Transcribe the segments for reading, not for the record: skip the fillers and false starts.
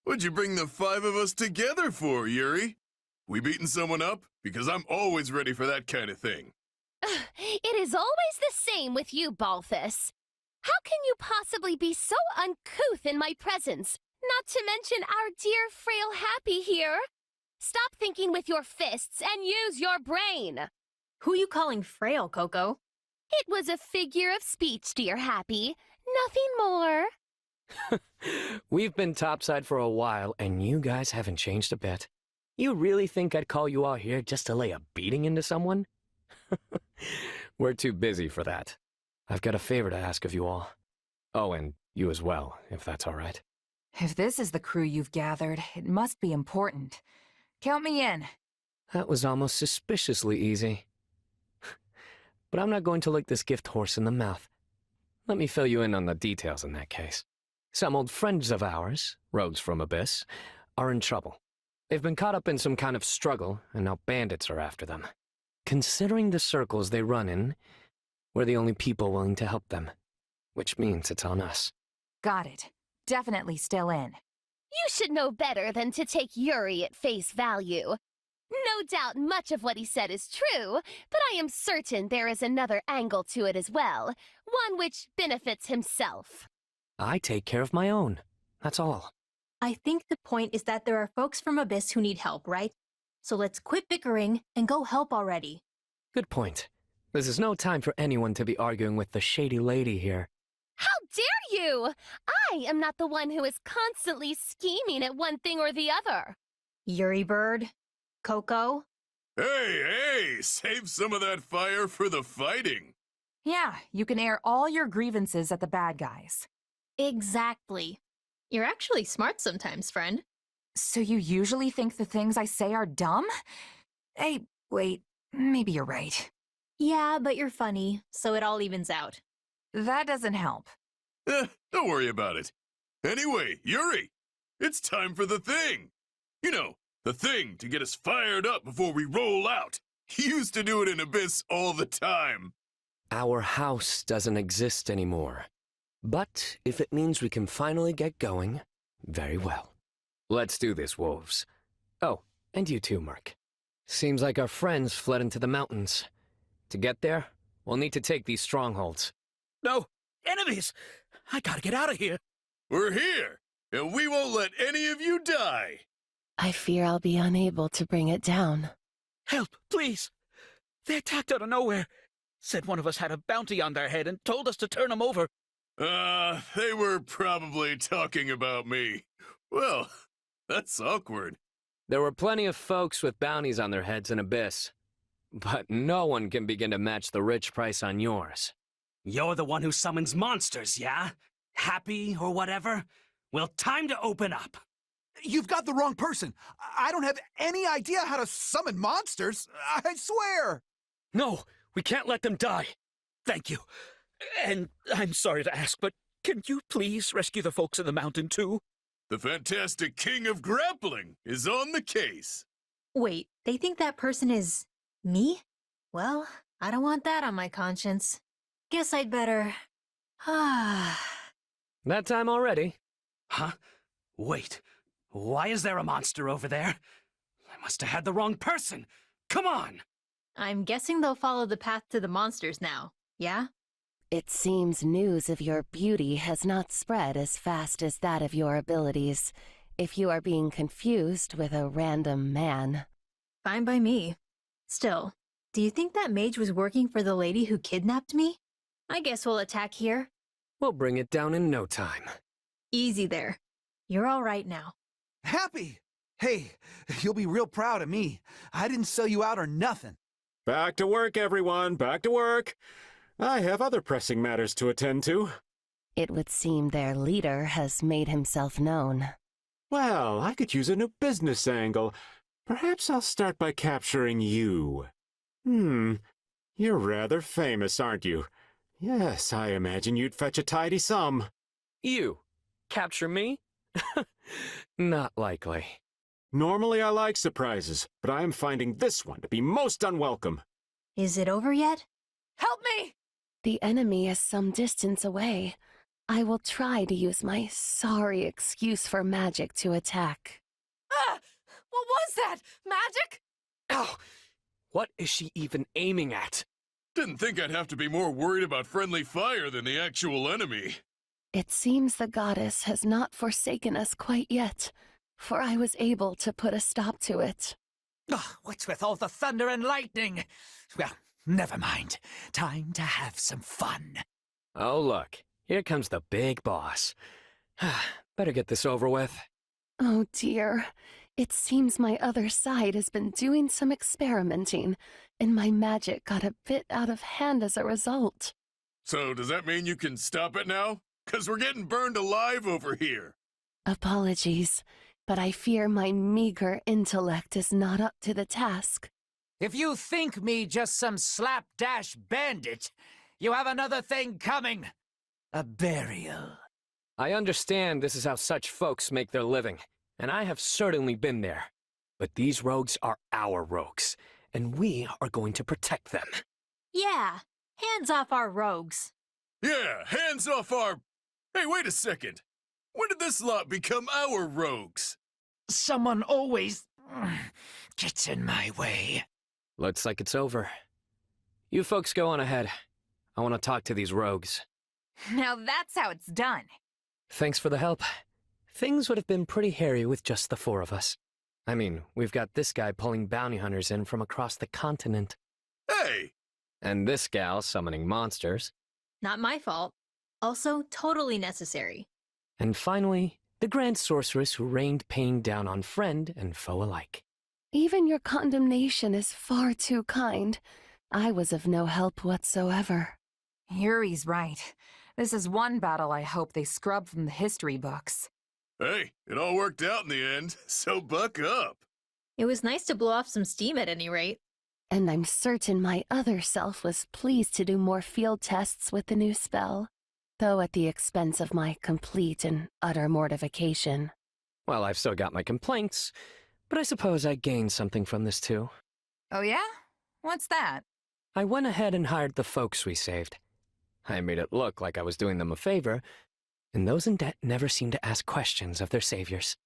What'd you bring the five of us together for, Yuri? We beating someone up? Because I'm always ready for that kind of thing. It is always the same with you, Balthus. How can you possibly be so uncouth in my presence? Not to mention our dear frail Happy here. Stop thinking with your fists and use your brain. Who you calling frail, Coco? It was a figure of speech, dear Happy. Nothing more. We've been topside for a while, and you guys haven't changed a bit. You really think I'd call you all here just to lay a beating into someone? We're too busy for that. I've got a favor to ask of you all. Oh, and you as well, if that's all right. If this is the crew you've gathered, it must be important. Count me in. That was almost suspiciously easy. But I'm not going to look this gift horse in the mouth. Let me fill you in on the details in that case. Some old friends of ours, rogues from Abyss, are in trouble. They've been caught up in some kind of struggle, and now bandits are after them. Considering the circles they run in, we're the only people willing to help them, which means it's on us. Got it. Definitely still in. You should know better than to take Yuri at face value. No doubt much of what he said is true, but I am certain there is another angle to it as well, one which benefits himself. I take care of my own. That's all. I think the point is that there are folks from Abyss who need help, right? So let's quit bickering and go help already. Good point. This is no time for anyone to be arguing with the shady lady here. How dare you! I am not the one who is constantly scheming at one thing or the other. Yuri Bird? Coco? Hey, save some of that fire for the fighting. Yeah, you can air all your grievances at the bad guys. Exactly. You're actually smart sometimes, friend. So you usually think the things I say are dumb? Hey, wait, maybe you're right. Yeah, but you're funny, so it all evens out. That doesn't help. Don't worry about it. Anyway, Yuri, it's time for the thing. You know, the thing to get us fired up before we roll out. He used to do it in Abyss all the time. Our house doesn't exist anymore. But if it means we can finally get going, very well. Let's do this, wolves. Oh, and you too, Mark. Seems like our friends fled into the mountains. To get there, we'll need to take these strongholds. No! Enemies! I gotta get out of here! We're here, and we won't let any of you die. I fear I'll be unable to bring it down. Help, please! They attacked out of nowhere. Said one of us had a bounty on their head and told us to turn them over. They were probably talking about me. Well, that's awkward. There were plenty of folks with bounties on their heads in Abyss. But no one can begin to match the rich price on yours. You're the one who summons monsters, yeah? Happy or whatever? Well, time to open up. You've got the wrong person. I don't have any idea how to summon monsters. I swear. No, we can't let them die. Thank you. And I'm sorry to ask, but can you please rescue the folks in the mountain too? The fantastic king of grappling is on the case. Wait, they think that person is me? Well, I don't want that on my conscience. Guess I'd better... That time already. Huh? Wait, why is there a monster over there? I must have had the wrong person. Come on! I'm guessing they'll follow the path to the monsters now, yeah? It seems news of your beauty has not spread as fast as that of your abilities, if you are being confused with a random man. Fine by me. Still, do you think that mage was working for the lady who kidnapped me? I guess we'll attack here. We'll bring it down in no time. Easy there. You're all right now. Happy! Hey, you'll be real proud of me. I didn't sell you out or nothing. Back to work, everyone. Back to work. I have other pressing matters to attend to. It would seem their leader has made himself known. Well, I could use a new business angle. Perhaps I'll start by capturing you. You're rather famous, aren't you? Yes, I imagine you'd fetch a tidy sum. You? Capture me? Not likely. Normally I like surprises, but I am finding this one to be most unwelcome. Is it over yet? Help me! The enemy is some distance away. I will try to use my sorry excuse for magic to attack. Ah! What was that? Magic? Ow! What is she even aiming at? Didn't think I'd have to be more worried about friendly fire than the actual enemy. It seems the goddess has not forsaken us quite yet, for I was able to put a stop to it. Ugh, what's with all the thunder and lightning? Well, never mind. Time to have some fun. Oh, look. Here comes the big boss. Better get this over with. Oh dear. It seems my other side has been doing some experimenting, and my magic got a bit out of hand as a result. So does that mean you can stop it now? 'Cause we're getting burned alive over here. Apologies, but I fear my meager intellect is not up to the task. If you think me just some slapdash bandit, you have another thing coming. A burial. I understand this is how such folks make their living, and I have certainly been there. But these rogues are our rogues, and we are going to protect them. Yeah, hands off our rogues. Yeah, hands off our... Hey, wait a second. When did this lot become our rogues? Someone always gets in my way. Looks like it's over. You folks go on ahead. I want to talk to these rogues. Now that's how it's done. Thanks for the help. Things would have been pretty hairy with just the four of us. I mean, we've got this guy pulling bounty hunters in from across the continent. Hey! And this gal summoning monsters. Not my fault. Also, totally necessary. And finally, the Grand Sorceress who rained pain down on friend and foe alike. Even your condemnation is far too kind. I was of no help whatsoever. Yuri's right. This is one battle I hope they scrub from the history books. Hey, it all worked out in the end, so buck up. It was nice to blow off some steam at any rate. And I'm certain my other self was pleased to do more field tests with the new spell, though at the expense of my complete and utter mortification. Well, I've still got my complaints, but I suppose I gained something from this too. Oh yeah? What's that? I went ahead and hired the folks we saved. I made it look like I was doing them a favor, and those in debt never seem to ask questions of their saviors.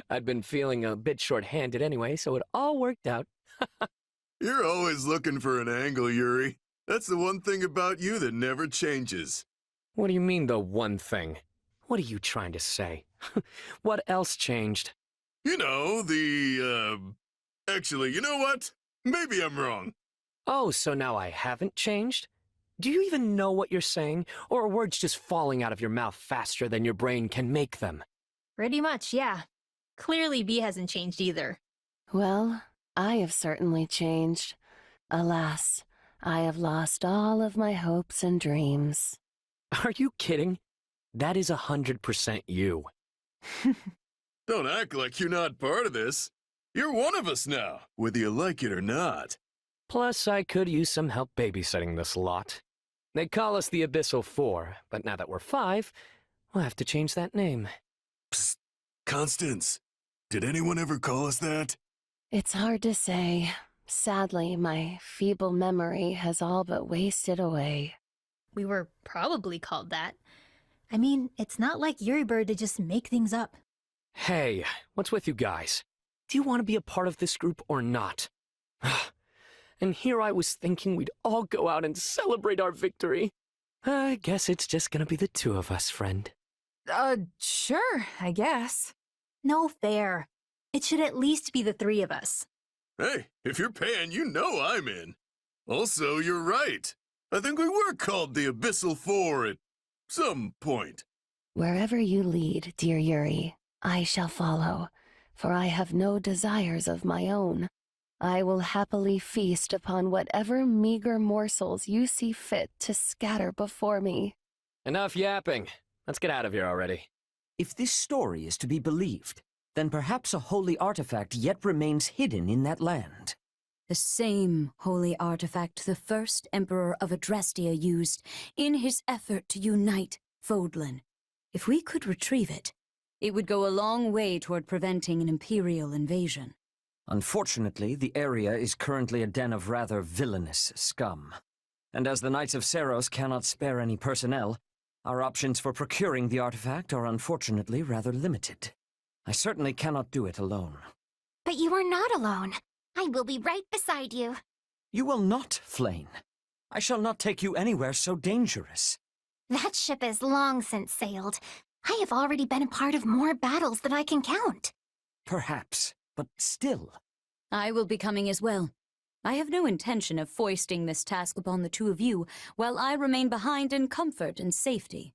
I'd been feeling a bit short-handed anyway, so it all worked out. You're always looking for an angle, Yuri. That's the one thing about you that never changes. What do you mean, the one thing? What are you trying to say? What else changed? You know, Actually, you know what? Maybe I'm wrong. Oh, so now I haven't changed? Do you even know what you're saying, or are words just falling out of your mouth faster than your brain can make them? Pretty much, yeah. Clearly B hasn't changed either. Well, I have certainly changed. Alas, I have lost all of my hopes and dreams. Are you kidding? That is 100% you. Don't act like you're not part of this. You're one of us now, whether you like it or not. Plus, I could use some help babysitting this lot. They call us the Abyssal Four, but now that we're 5, we'll have to change that name. Psst, Constance, did anyone ever call us that? It's hard to say. Sadly, my feeble memory has all but wasted away. We were probably called that. I mean, it's not like Yuri Bird to just make things up. Hey, what's with you guys? Do you want to be a part of this group or not? And here I was thinking we'd all go out and celebrate our victory. I guess it's just gonna be the two of us, friend. Sure, I guess. No fair. It should at least be the 3 of us. Hey, if you're paying, you know I'm in. Also, you're right. I think we were called the Abyssal Four at some point. Wherever you lead, dear Yuri, I shall follow, for I have no desires of my own. I will happily feast upon whatever meager morsels you see fit to scatter before me. Enough yapping. Let's get out of here already. If this story is to be believed, then perhaps a holy artifact yet remains hidden in that land. The same holy artifact the first Emperor of Adrestia used in his effort to unite Fodlan. If we could retrieve it, it would go a long way toward preventing an Imperial invasion. Unfortunately, the area is currently a den of rather villainous scum. And as the Knights of Seros cannot spare any personnel, Our options for procuring the artifact are unfortunately rather limited. I certainly cannot do it alone. But you are not alone. I will be right beside you. You will not, Flane. I shall not take you anywhere so dangerous. That ship has long since sailed. I have already been a part of more battles than I can count. Perhaps, but still. I will be coming as well. I have no intention of foisting this task upon the two of you, while I remain behind in comfort and safety.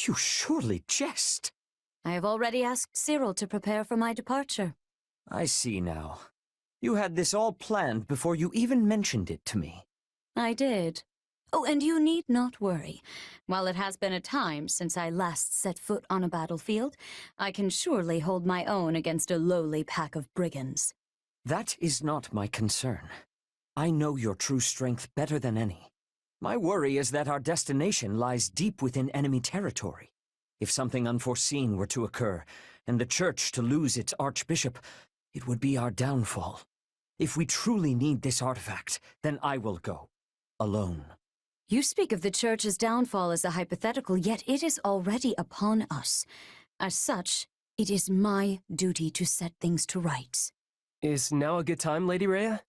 You surely jest. I have already asked Cyril to prepare for my departure. I see now. You had this all planned before you even mentioned it to me. I did. Oh, and you need not worry. While it has been a time since I last set foot on a battlefield, I can surely hold my own against a lowly pack of brigands. That is not my concern. I know your true strength better than any. My worry is that our destination lies deep within enemy territory. If something unforeseen were to occur, and the Church to lose its Archbishop, it would be our downfall. If we truly need this artifact, then I will go. Alone. You speak of the Church's downfall as a hypothetical, yet it is already upon us. As such, it is my duty to set things to rights. Is now a good time, Lady Rhea?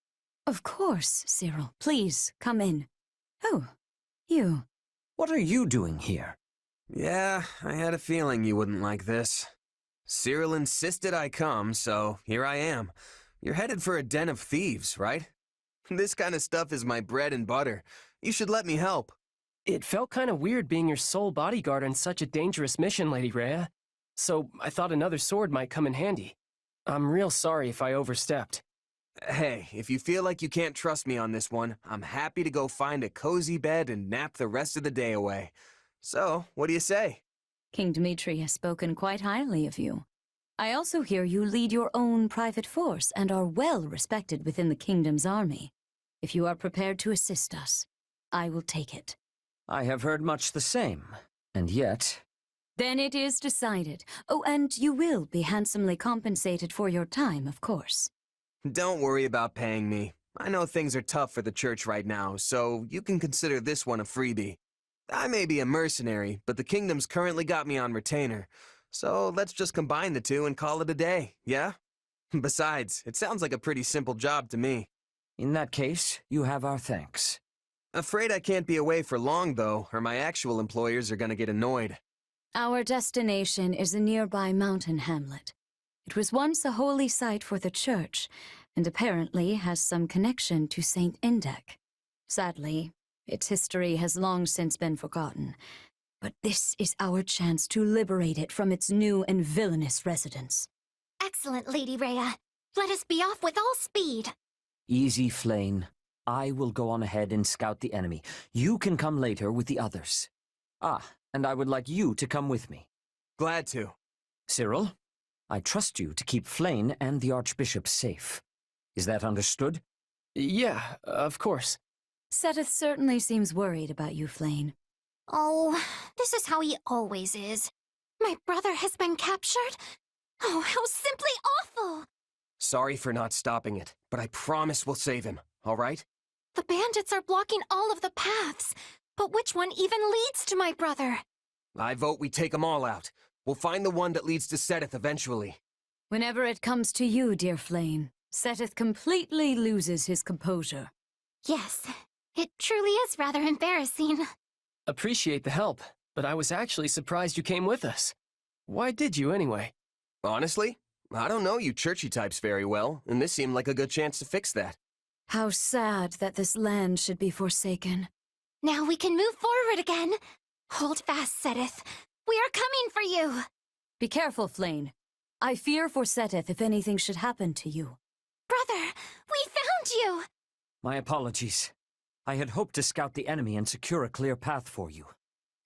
Of course, Cyril. Please, come in. Oh, you. What are you doing here? Yeah, I had a feeling you wouldn't like this. Cyril insisted I come, so here I am. You're headed for a den of thieves, right? This kind of stuff is my bread and butter. You should let me help. It felt kind of weird being your sole bodyguard on such a dangerous mission, Lady Rhea. So I thought another sword might come in handy. I'm real sorry if I overstepped. Hey, if you feel like you can't trust me on this one, I'm happy to go find a cozy bed and nap the rest of the day away. So, what do you say? King Dmitri has spoken quite highly of you. I also hear you lead your own private force and are well respected within the kingdom's army. If you are prepared to assist us, I will take it. I have heard much the same, and yet... Then it is decided. Oh, and you will be handsomely compensated for your time, of course. Don't worry about paying me. I know things are tough for the Church right now, so you can consider this one a freebie. I may be a mercenary, but the kingdom's currently got me on retainer. So let's just combine the two and call it a day, yeah? Besides, it sounds like a pretty simple job to me. In that case, you have our thanks. Afraid I can't be away for long, though, or my actual employers are gonna get annoyed. Our destination is a nearby mountain hamlet. It was once a holy site for the Church, and apparently has some connection to Saint Indek. Sadly, its history has long since been forgotten. But this is our chance to liberate it from its new and villainous residents. Excellent, Lady Rhea. Let us be off with all speed. Easy, Flane. I will go on ahead and scout the enemy. You can come later with the others. Ah, and I would like you to come with me. Glad to. Cyril, I trust you to keep Flane and the Archbishop safe. Is that understood? Yeah, of course. Seteth certainly seems worried about you, Flane. Oh, this is how he always is. My brother has been captured? Oh, how simply awful! Sorry for not stopping it, but I promise we'll save him, all right? The bandits are blocking all of the paths, but which one even leads to my brother? I vote we take them all out. We'll find the one that leads to Seteth eventually. Whenever it comes to you, dear Flane, Seteth completely loses his composure. Yes, it truly is rather embarrassing. Appreciate the help, but I was actually surprised you came with us. Why did you, anyway? Honestly, I don't know you churchy types very well, and this seemed like a good chance to fix that. How sad that this land should be forsaken. Now we can move forward again. Hold fast, Seteth. We are coming for you. Be careful, Flane. I fear for Seteth if anything should happen to you. Brother, we found you! My apologies. I had hoped to scout the enemy and secure a clear path for you.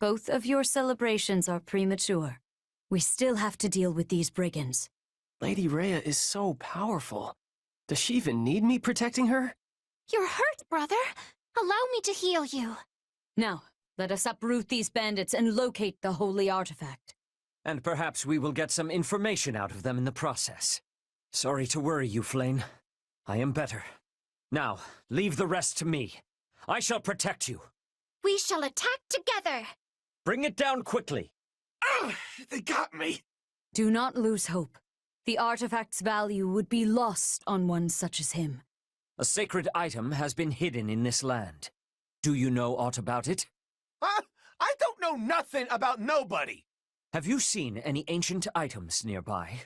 Both of your celebrations are premature. We still have to deal with these brigands. Lady Rhea is so powerful. Does she even need me protecting her? You're hurt, brother. Allow me to heal you. Now, let us uproot these bandits and locate the holy artifact. And perhaps we will get some information out of them in the process. Sorry to worry you, Flane. I am better. Now, leave the rest to me. I shall protect you. We shall attack together. Bring it down quickly. Ugh, they got me. Do not lose hope. The artifact's value would be lost on one such as him. A sacred item has been hidden in this land. Do you know aught about it? Huh? I don't know nothing about nobody. Have you seen any ancient items nearby?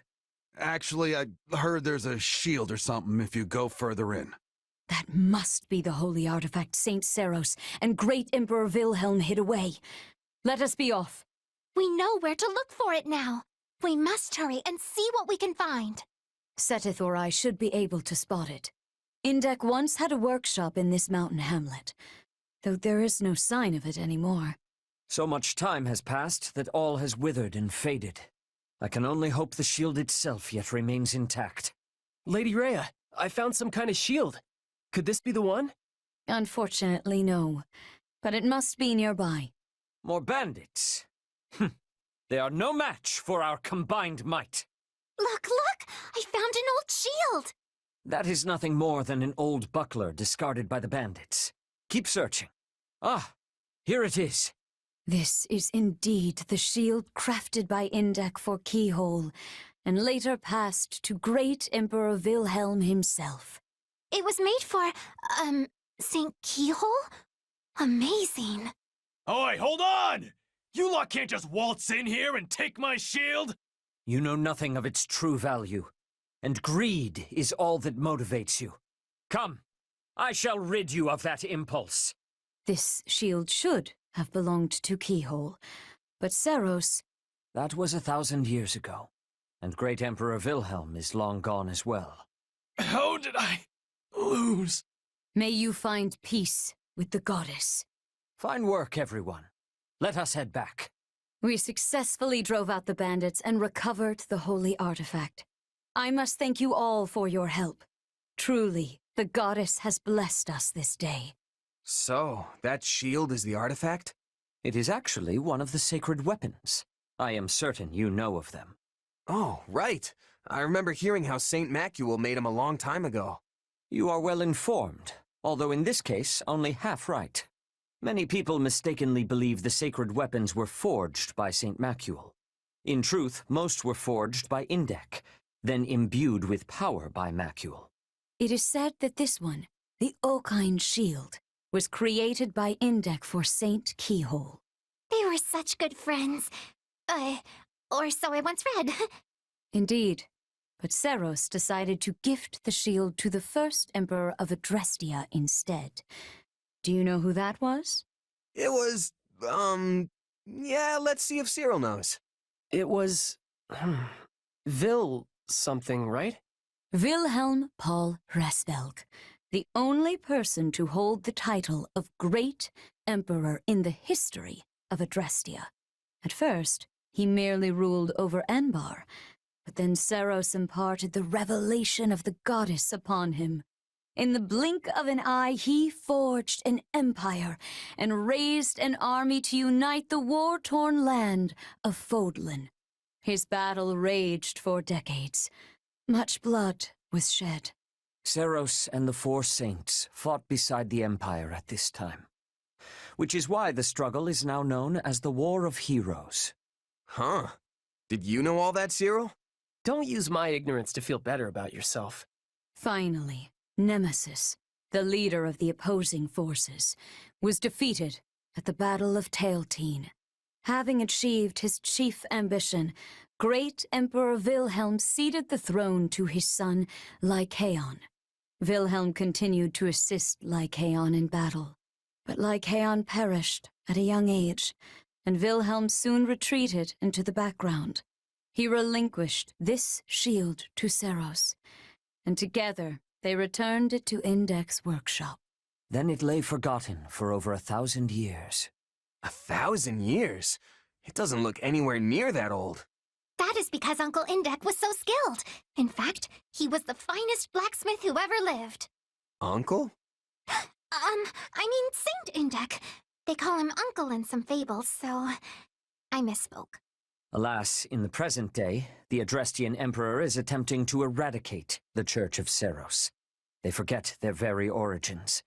Actually, I heard there's a shield or something if you go further in. That must be the holy artifact Saint Seros and great Emperor Wilhelm hid away. Let us be off. We know where to look for it now. We must hurry and see what we can find. Seteth or I should be able to spot it. Indek once had a workshop in this mountain hamlet, though there is no sign of it anymore. So much time has passed that all has withered and faded. I can only hope the shield itself yet remains intact. Lady Rhea, I found some kind of shield. Could this be the one? Unfortunately, no. But it must be nearby. More bandits? They are no match for our combined might. Look, look! I found an old shield! That is nothing more than an old buckler discarded by the bandits. Keep searching. Ah, here it is. This is indeed the shield crafted by Indek for Keyhole, and later passed to great Emperor Wilhelm himself. It was made for, St. Keyhole? Amazing. Oi, hold on! You lot can't just waltz in here and take my shield! You know nothing of its true value, and greed is all that motivates you. Come, I shall rid you of that impulse. This shield should have belonged to Keyhole, but Seros... That was 1,000 years ago, and great Emperor Wilhelm is long gone as well. How did I lose? May you find peace with the goddess. Fine work, everyone. Let us head back. We successfully drove out the bandits and recovered the holy artifact. I must thank you all for your help. Truly, the goddess has blessed us this day. So, that shield is the artifact? It is actually one of the sacred weapons. I am certain you know of them. Oh, right. I remember hearing how Saint Macuel made him a long time ago. You are well informed, although in this case only half right. Many people mistakenly believe the sacred weapons were forged by Saint Macuel. In truth, most were forged by Indek, then imbued with power by Macuel. It is said that this one, the Okine shield, was created by Indek for Saint Keyhole. They were such good friends. Or so I once read. Indeed. But Seros decided to gift the shield to the first emperor of Adrestia instead. Do you know who that was? It was, yeah, let's see if Cyril knows. It was... Vil something, right? Wilhelm Paul Resvelg, the only person to hold the title of Great Emperor in the history of Adrestia. At first, he merely ruled over Enbar, but then Seros imparted the revelation of the goddess upon him. In the blink of an eye, he forged an empire and raised an army to unite the war-torn land of Fodlan. His battle raged for decades. Much blood was shed. Seros and the four saints fought beside the Empire at this time, which is why the struggle is now known as the War of Heroes. Huh. Did you know all that, Cyril? Don't use my ignorance to feel better about yourself. Finally, Nemesis, the leader of the opposing forces, was defeated at the Battle of Tailteen. Having achieved his chief ambition, great Emperor Wilhelm ceded the throne to his son, Lycaon. Wilhelm continued to assist Lycaon in battle, but Lycaon perished at a young age, and Wilhelm soon retreated into the background. He relinquished this shield to Seros, and together they returned it to Indek's workshop. Then it lay forgotten for over 1,000 years. 1,000 years? It doesn't look anywhere near that old. That is because Uncle Indek was so skilled. In fact, he was the finest blacksmith who ever lived. Uncle? I mean Saint Indek. They call him Uncle in some fables, so I misspoke. Alas, in the present day, the Adrestian Emperor is attempting to eradicate the Church of Seros. They forget their very origins.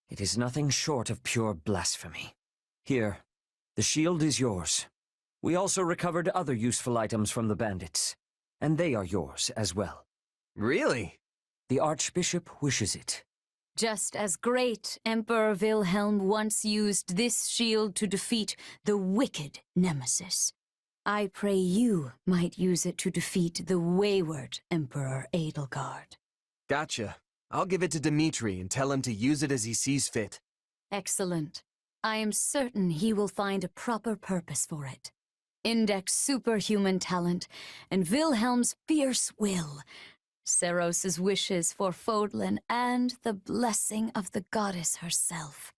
It is nothing short of pure blasphemy. Here, The shield is yours. We also recovered other useful items from the bandits, and they are yours as well. Really? The Archbishop wishes it. Just as great Emperor Wilhelm once used this shield to defeat the wicked Nemesis, I pray you might use it to defeat the wayward Emperor Edelgard. Gotcha. I'll give it to Dimitri and tell him to use it as he sees fit. Excellent. I am certain he will find a proper purpose for it. Index superhuman talent and Wilhelm's fierce will, Seros's wishes for Fodlan, and the blessing of the goddess herself.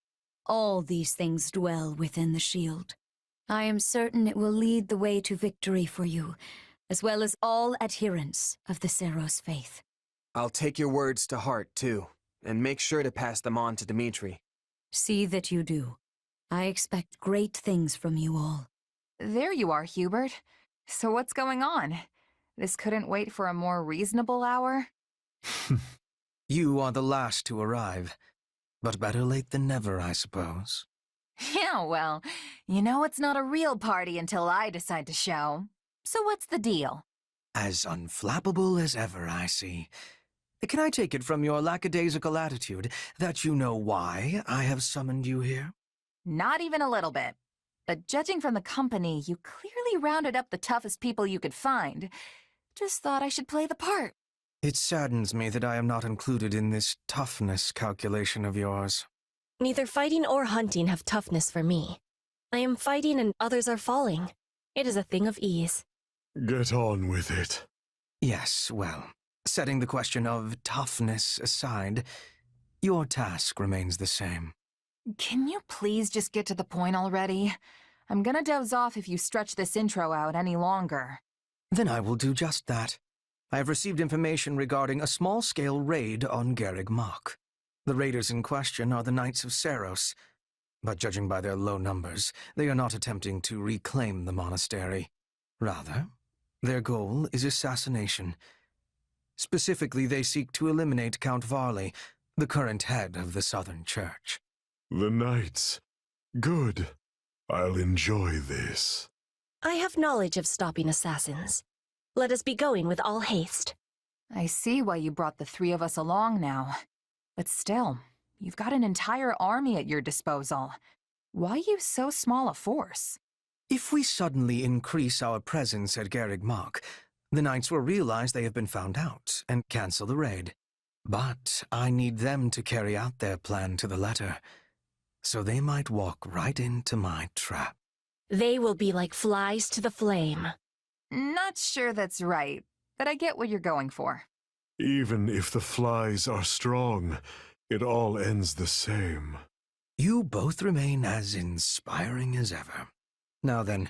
All these things dwell within the shield. I am certain it will lead the way to victory for you, as well as all adherents of the Seros faith. I'll take your words to heart, too, and make sure to pass them on to Dimitri. See that you do. I expect great things from you all. There you are, Hubert. So what's going on? This couldn't wait for a more reasonable hour? You are the last to arrive. But better late than never, I suppose. Yeah, well, you know it's not a real party until I decide to show. So what's the deal? As unflappable as ever, I see. Can I take it from your lackadaisical attitude that you know why I have summoned you here? Not even a little bit. But judging from the company, you clearly rounded up the toughest people you could find. Just thought I should play the part. It saddens me that I am not included in this toughness calculation of yours. Neither fighting or hunting have toughness for me. I am fighting and others are falling. It is a thing of ease. Get on with it. Yes, well, setting the question of toughness aside, your task remains the same. Can you please just get to the point already? I'm gonna doze off if you stretch this intro out any longer. Then I will do just that. I have received information regarding a small-scale raid on Garreg Mach. The raiders in question are the Knights of Seros, but judging by their low numbers, they are not attempting to reclaim the monastery. Rather, their goal is assassination. Specifically, they seek to eliminate Count Varley, the current head of the Southern Church. The Knights. Good. I'll enjoy this. I have knowledge of stopping assassins. Let us be going with all haste. I see why you brought the three of us along now. But still, you've got an entire army at your disposal. Why use so small a force? If we suddenly increase our presence at Garreg Mach, the Knights will realize they have been found out and cancel the raid. But I need them to carry out their plan to the letter, so they might walk right into my trap. They will be like flies to the flame. Not sure that's right, but I get what you're going for. Even if the flies are strong, it all ends the same. You both remain as inspiring as ever. Now then,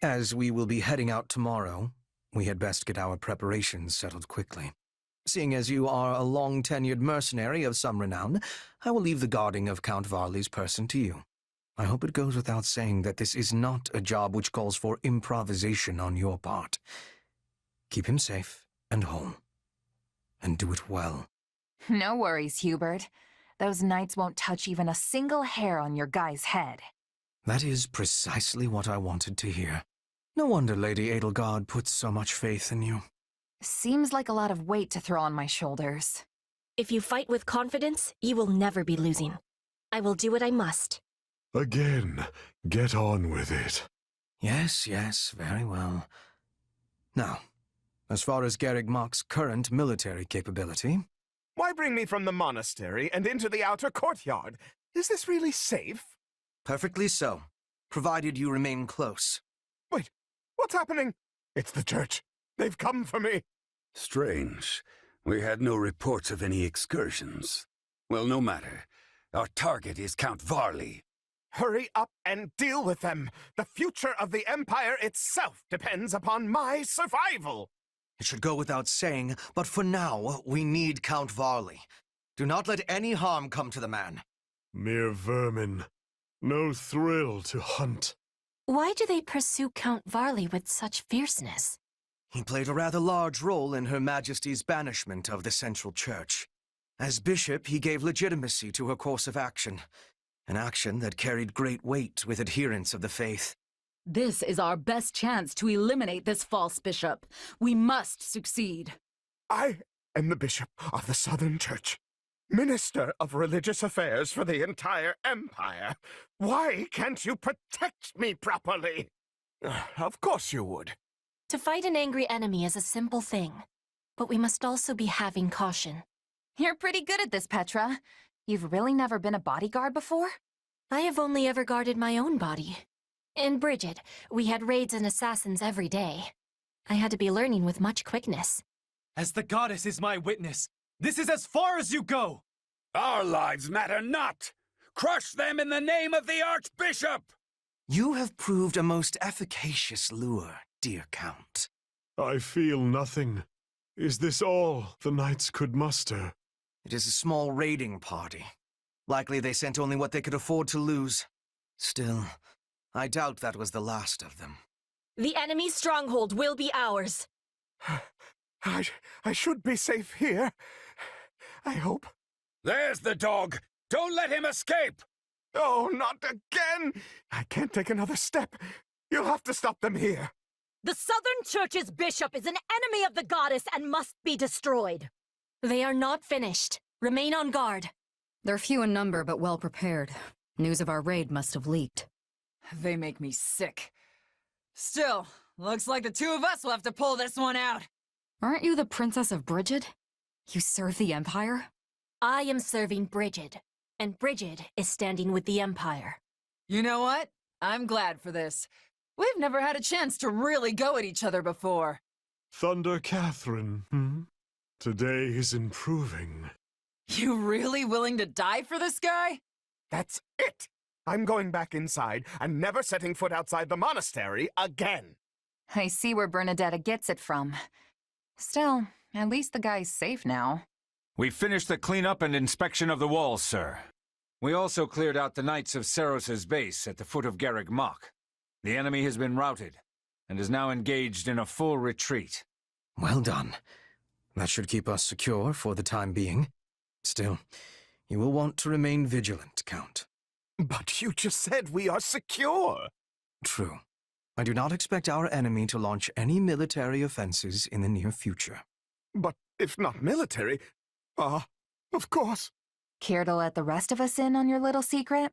as we will be heading out tomorrow, we had best get our preparations settled quickly. Seeing as you are a long-tenured mercenary of some renown, I will leave the guarding of Count Varley's person to you. I hope it goes without saying that this is not a job which calls for improvisation on your part. Keep him safe and whole, and do it well. No worries, Hubert. Those knights won't touch even a single hair on your guy's head. That is precisely what I wanted to hear. No wonder Lady Edelgard puts so much faith in you. Seems like a lot of weight to throw on my shoulders. If you fight with confidence, you will never be losing. I will do what I must. Again, get on with it. Yes, very well. Now, as far as Garreg Mach's current military capability... Why bring me from the monastery and into the outer courtyard? Is this really safe? Perfectly so, provided you remain close. Wait, what's happening? It's the church. They've come for me. Strange. We had no reports of any excursions. Well, no matter. Our target is Count Varley. Hurry up and deal with them. The future of the Empire itself depends upon my survival. It should go without saying, but for now, we need Count Varley. Do not let any harm come to the man. Mere vermin. No thrill to hunt. Why do they pursue Count Varley with such fierceness? He played a rather large role in Her Majesty's banishment of the Central Church. As bishop, he gave legitimacy to her course of action. an action that carried great weight with adherents of the faith. This is our best chance to eliminate this false bishop. We must succeed. I am the bishop of the Southern Church, minister of religious affairs for the entire empire. Why can't you protect me properly? Of course you would. To fight an angry enemy is a simple thing, but we must also be having caution. You're pretty good at this, Petra. You've really never been a bodyguard before? I have only ever guarded my own body. In Brigid, we had raids and assassins every day. I had to be learning with much quickness. As the goddess is my witness, this is as far as you go! Our lives matter not! Crush them in the name of the Archbishop! You have proved a most efficacious lure, dear Count. I feel nothing. Is this all the knights could muster? It is a small raiding party. Likely they sent only what they could afford to lose. Still, I doubt that was the last of them. The enemy's stronghold will be ours. I should be safe here. I hope. There's the dog! Don't let him escape! Oh, not again! I can't take another step. You'll have to stop them here. The Southern Church's bishop is an enemy of the goddess and must be destroyed. They are not finished. Remain on guard. They're few in number, but well prepared. News of our raid must have leaked. They make me sick. Still, looks like the two of us will have to pull this one out. Aren't you the Princess of Brigid? You serve the Empire? I am serving Brigid, and Brigid is standing with the Empire. You know what? I'm glad for this. We've never had a chance to really go at each other before. Thunder Catherine, Today is improving. You really willing to die for this guy? That's it! I'm going back inside and never setting foot outside the monastery again. I see where Bernadetta gets it from. Still, at least the guy's safe now. We finished the cleanup and inspection of the walls, sir. We also cleared out the knights of Seros's base at the foot of Garrick Mach. The enemy has been routed, and is now engaged in a full retreat. Well done. That should keep us secure for the time being. Still, you will want to remain vigilant, Count. But you just said we are secure. True. I do not expect our enemy to launch any military offenses in the near future. But if not military, of course. Care to let the rest of us in on your little secret?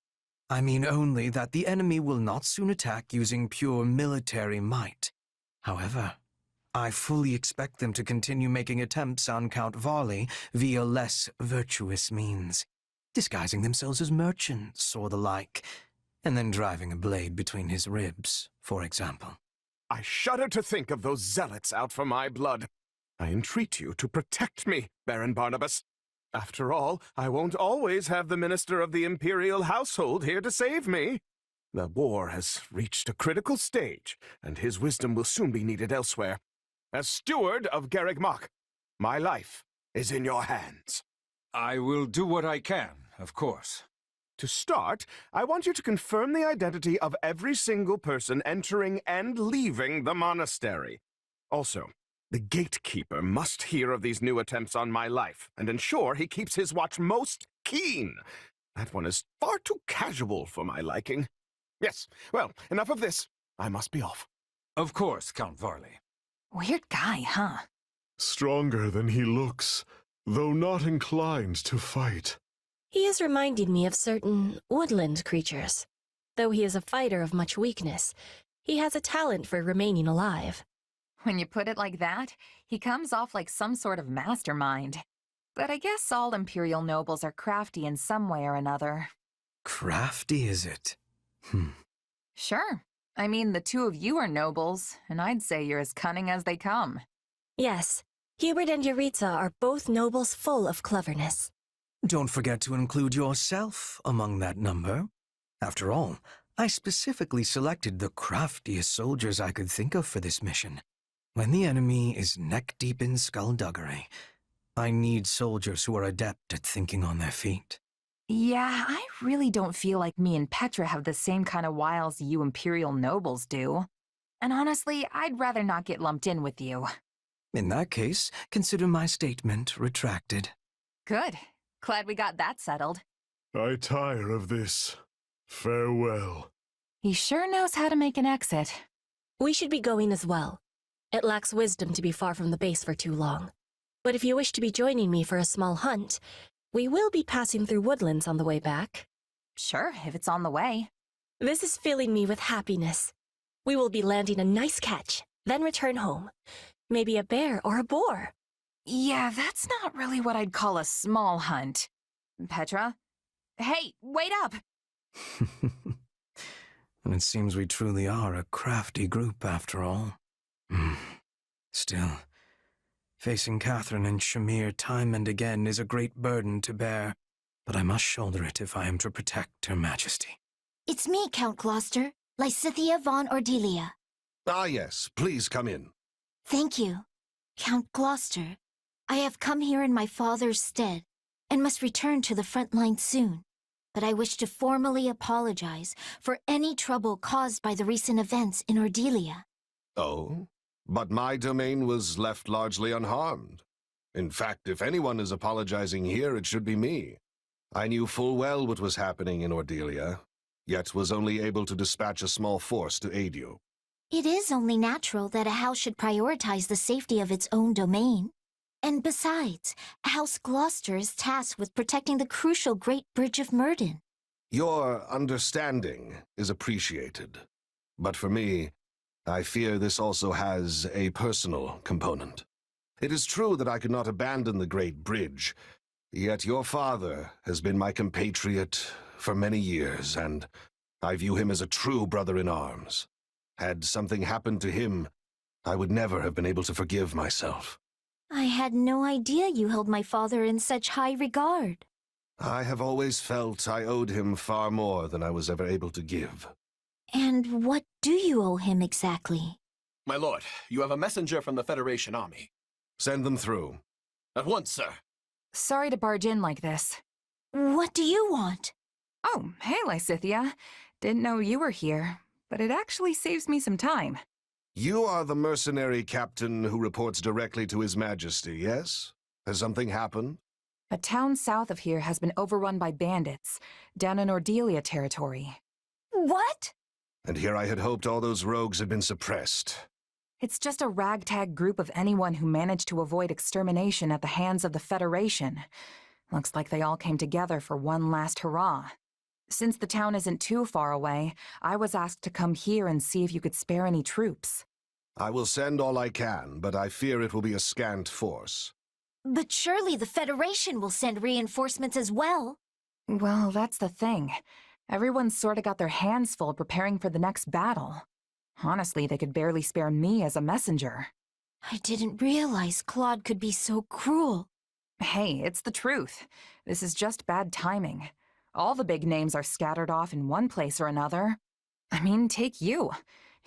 I mean only that the enemy will not soon attack using pure military might. However, I fully expect them to continue making attempts on Count Varley via less virtuous means, disguising themselves as merchants or the like, and then driving a blade between his ribs, for example. I shudder to think of those zealots out for my blood. I entreat you to protect me, Baron Barnabas. After all, I won't always have the minister of the imperial household here to save me. The war has reached a critical stage, and his wisdom will soon be needed elsewhere. As steward of Garrick Mach, my life is in your hands. I will do what I can, of course. To start, I want you to confirm the identity of every single person entering and leaving the monastery. Also, the gatekeeper must hear of these new attempts on my life and ensure he keeps his watch most keen. That one is far too casual for my liking. Yes, well, enough of this. I must be off. Of course, Count Varley. Weird guy, huh? Stronger than he looks, though not inclined to fight. He is reminding me of certain woodland creatures. Though he is a fighter of much weakness, he has a talent for remaining alive. When you put it like that, he comes off like some sort of mastermind. But I guess all Imperial nobles are crafty in some way or another. Crafty, is it? Sure. I mean, the two of you are nobles, and I'd say you're as cunning as they come. Yes, Hubert and Yuritsa are both nobles full of cleverness. Don't forget to include yourself among that number. After all, I specifically selected the craftiest soldiers I could think of for this mission. When the enemy is neck-deep in skullduggery, I need soldiers who are adept at thinking on their feet. Yeah, I really don't feel like me and Petra have the same kind of wiles you Imperial nobles do. And honestly, I'd rather not get lumped in with you. In that case, consider my statement retracted. Good. Glad we got that settled. I tire of this. Farewell. He sure knows how to make an exit. We should be going as well. It lacks wisdom to be far from the base for too long. But if you wish to be joining me for a small hunt, we will be passing through woodlands on the way back. Sure, if it's on the way. This is filling me with happiness. We will be landing a nice catch, then return home. Maybe a bear or a boar. Yeah, that's not really what I'd call a small hunt. Petra? Hey, wait up! And it seems we truly are a crafty group after all. Still, facing Catherine and Shamir time and again is a great burden to bear, but I must shoulder it if I am to protect Her Majesty. It's me, Count Gloucester, Lysithea von Ordelia. Ah, yes. Please come in. Thank you. Count Gloucester, I have come here in my father's stead, and must return to the front line soon. But I wish to formally apologize for any trouble caused by the recent events in Ordelia. Oh? But my domain was left largely unharmed. In fact, if anyone is apologizing here, it should be me. I knew full well what was happening in Ordelia, yet was only able to dispatch a small force to aid you. It is only natural that a house should prioritize the safety of its own domain. And besides, House Gloucester is tasked with protecting the crucial Great Bridge of Myrden. Your understanding is appreciated. But for me, I fear this also has a personal component. It is true that I could not abandon the Great Bridge, yet your father has been my compatriot for many years, and I view him as a true brother-in-arms. Had something happened to him, I would never have been able to forgive myself. I had no idea you held my father in such high regard. I have always felt I owed him far more than I was ever able to give. And what do you owe him exactly? My lord, you have a messenger from the Federation army. Send them through. At once, sir. Sorry to barge in like this. What do you want? Oh, hey, Lysithea. Didn't know you were here, but it actually saves me some time. You are the mercenary captain who reports directly to His Majesty, yes? Has something happened? A town south of here has been overrun by bandits, down in Ordelia territory. What? And here I had hoped all those rogues had been suppressed. It's just a ragtag group of anyone who managed to avoid extermination at the hands of the Federation. Looks like they all came together for one last hurrah. Since the town isn't too far away, I was asked to come here and see if you could spare any troops. I will send all I can, but I fear it will be a scant force. But surely the Federation will send reinforcements as well. Well, that's the thing. Everyone's sort of got their hands full preparing for the next battle. Honestly, they could barely spare me as a messenger. I didn't realize Claude could be so cruel. Hey, it's the truth. This is just bad timing. All the big names are scattered off in one place or another. I mean, take you.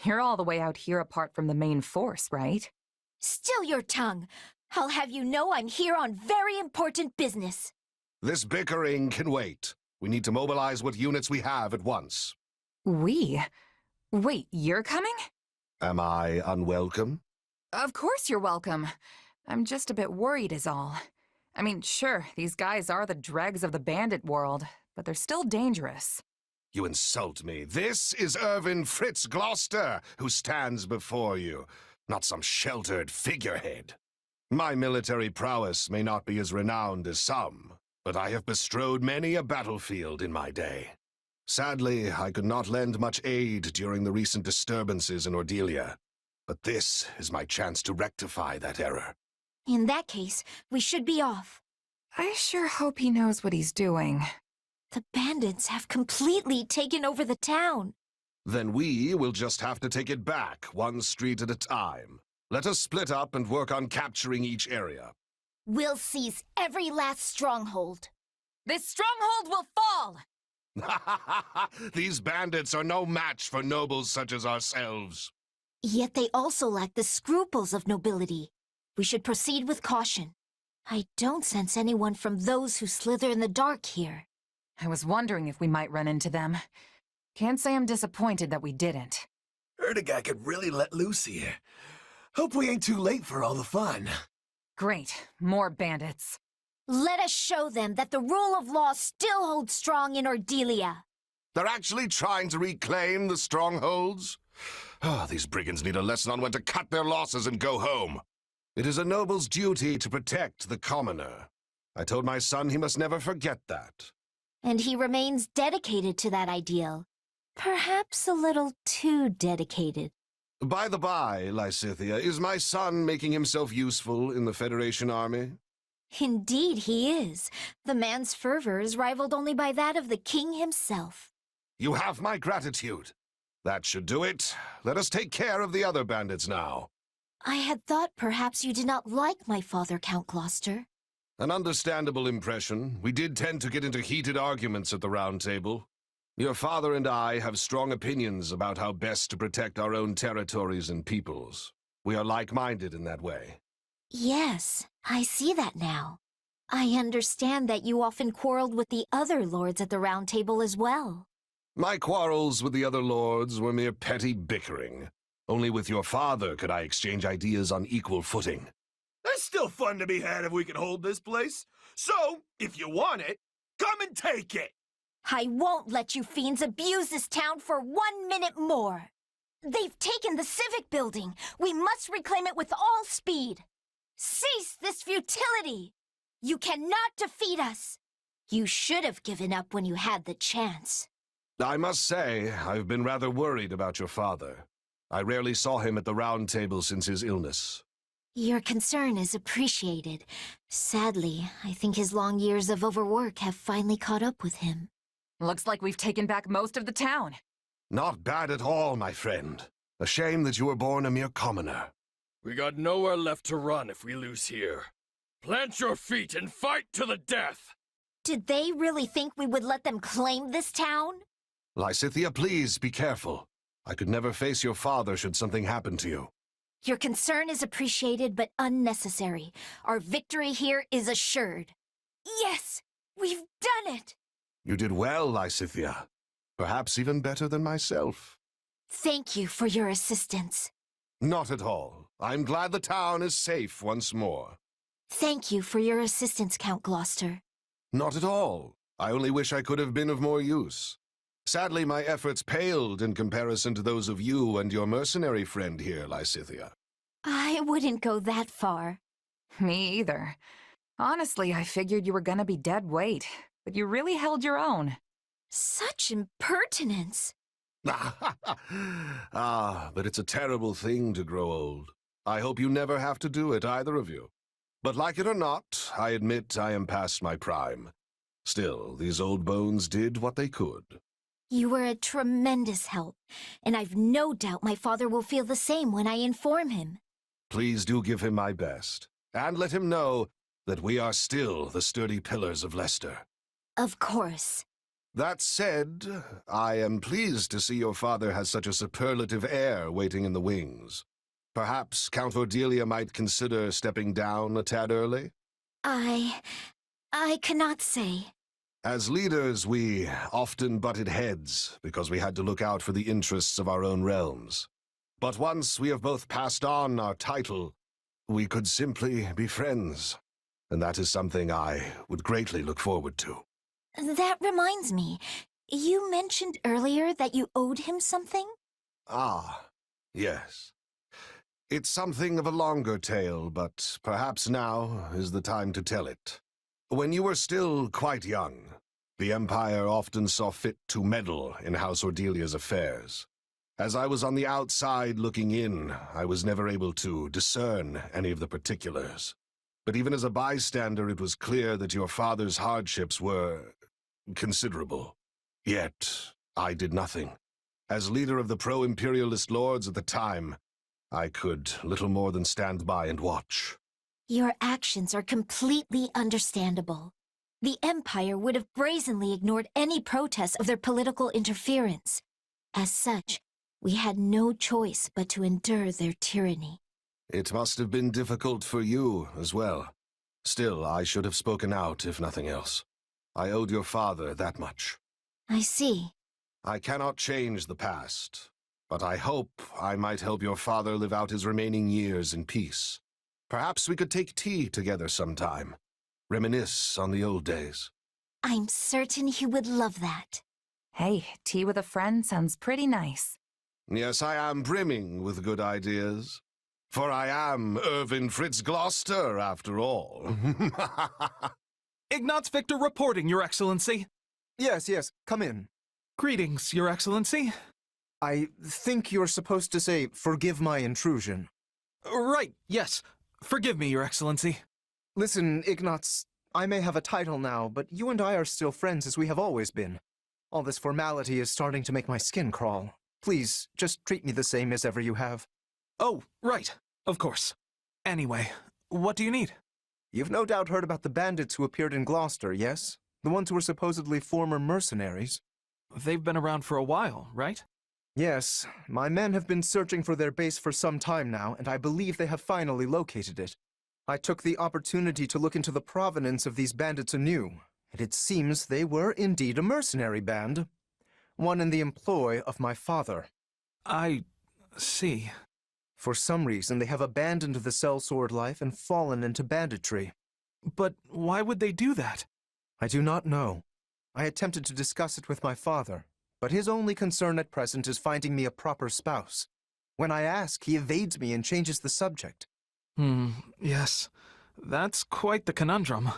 You're all the way out here apart from the main force, right? Still your tongue. I'll have you know I'm here on very important business. This bickering can wait. We need to mobilize what units we have at once. We? Wait, you're coming? Am I unwelcome? Of course you're welcome. I'm just a bit worried is all. I mean, sure, these guys are the dregs of the bandit world, but they're still dangerous. You insult me. This is Irvin Fritz Gloucester who stands before you, not some sheltered figurehead. My military prowess may not be as renowned as some, but I have bestrode many a battlefield in my day. Sadly, I could not lend much aid during the recent disturbances in Ordelia, but this is my chance to rectify that error. In that case, we should be off. I sure hope he knows what he's doing. The bandits have completely taken over the town. Then we will just have to take it back, one street at a time. Let us split up and work on capturing each area. We'll seize every last stronghold. This stronghold will fall! These bandits are no match for nobles such as ourselves. Yet they also lack the scruples of nobility. We should proceed with caution. I don't sense anyone from those who slither in the dark here. I was wondering if we might run into them. Can't say I'm disappointed that we didn't. Heard a guy could really let loose here. Hope we ain't too late for all the fun. Great. More bandits. Let us show them that the rule of law still holds strong in Ordelia. They're actually trying to reclaim the strongholds? Oh, these brigands need a lesson on when to cut their losses and go home. It is a noble's duty to protect the commoner. I told my son he must never forget that. And he remains dedicated to that ideal. Perhaps a little too dedicated. By the by, Lysithea, is my son making himself useful in the Federation army? Indeed he is. The man's fervor is rivaled only by that of the king himself. You have my gratitude. That should do it. Let us take care of the other bandits now. I had thought perhaps you did not like my father, Count Gloucester. An understandable impression. We did tend to get into heated arguments at the Round Table. Your father and I have strong opinions about how best to protect our own territories and peoples. We are like-minded in that way. Yes, I see that now. I understand that you often quarreled with the other lords at the Round Table as well. My quarrels with the other lords were mere petty bickering. Only with your father could I exchange ideas on equal footing. There's still fun to be had if we can hold this place. So, if you want it, come and take it. I won't let you fiends abuse this town for 1 minute more. They've taken the civic building. We must reclaim it with all speed. Cease this futility. You cannot defeat us. You should have given up when you had the chance. I must say, I've been rather worried about your father. I rarely saw him at the Round Table since his illness. Your concern is appreciated. Sadly, I think his long years of overwork have finally caught up with him. Looks like we've taken back most of the town. Not bad at all, my friend. A shame that you were born a mere commoner. We got nowhere left to run if we lose here. Plant your feet and fight to the death! Did they really think we would let them claim this town? Lysithea, please be careful. I could never face your father should something happen to you. Your concern is appreciated but unnecessary. Our victory here is assured. Yes, we've done it! You did well, Lysithea. Perhaps even better than myself. Thank you for your assistance. Not at all. I'm glad the town is safe once more. Thank you for your assistance, Count Gloucester. Not at all. I only wish I could have been of more use. Sadly, my efforts paled in comparison to those of you and your mercenary friend here, Lysithea. I wouldn't go that far. Me either. Honestly, I figured you were gonna be dead weight, but you really held your own. Such impertinence. Ah, but it's a terrible thing to grow old. I hope you never have to do it, either of you. But like it or not, I admit I am past my prime. Still, these old bones did what they could. You were a tremendous help, and I've no doubt my father will feel the same when I inform him. Please do give him my best, and let him know that we are still the sturdy pillars of Leicester. Of course. That said, I am pleased to see your father has such a superlative heir waiting in the wings. Perhaps Count Ordelia might consider stepping down a tad early? I cannot say. As leaders, we often butted heads because we had to look out for the interests of our own realms. But once we have both passed on our title, we could simply be friends. And that is something I would greatly look forward to. That reminds me. You mentioned earlier that you owed him something? Ah, yes. It's something of a longer tale, but perhaps now is the time to tell it. When you were still quite young, the Empire often saw fit to meddle in House Ordelia's affairs. As I was on the outside looking in, I was never able to discern any of the particulars. But even as a bystander, it was clear that your father's hardships were considerable. Yet, I did nothing. As leader of the pro-imperialist lords at the time, I could little more than stand by and watch. Your actions are completely understandable. The Empire would have brazenly ignored any protest of their political interference. As such, we had no choice but to endure their tyranny. It must have been difficult for you as well. Still, I should have spoken out, if nothing else. I owed your father that much. I see. I cannot change the past, but I hope I might help your father live out his remaining years in peace. Perhaps we could take tea together sometime. Reminisce on the old days. I'm certain he would love that. Hey, tea with a friend sounds pretty nice. Yes, I am brimming with good ideas. For I am Irvin Fritz Gloucester, after all. Ignatz Victor reporting, Your Excellency. Yes, come in. Greetings, Your Excellency. I think you're supposed to say, forgive my intrusion. Right, yes. Forgive me, Your Excellency. Listen, Ignatz, I may have a title now, but you and I are still friends as we have always been. All this formality is starting to make my skin crawl. Please, just treat me the same as ever you have. Oh, right. Of course. Anyway, what do you need? You've no doubt heard about the bandits who appeared in Gloucester, yes? The ones who were supposedly former mercenaries. They've been around for a while, right? Yes, my men have been searching for their base for some time now, and I believe they have finally located it. I took the opportunity to look into the provenance of these bandits anew, and it seems they were indeed a mercenary band. One in the employ of my father. I see. For some reason, they have abandoned the sellsword life and fallen into banditry. But why would they do that? I do not know. I attempted to discuss it with my father, but his only concern at present is finding me a proper spouse. When I ask, he evades me and changes the subject. Yes. That's quite the conundrum.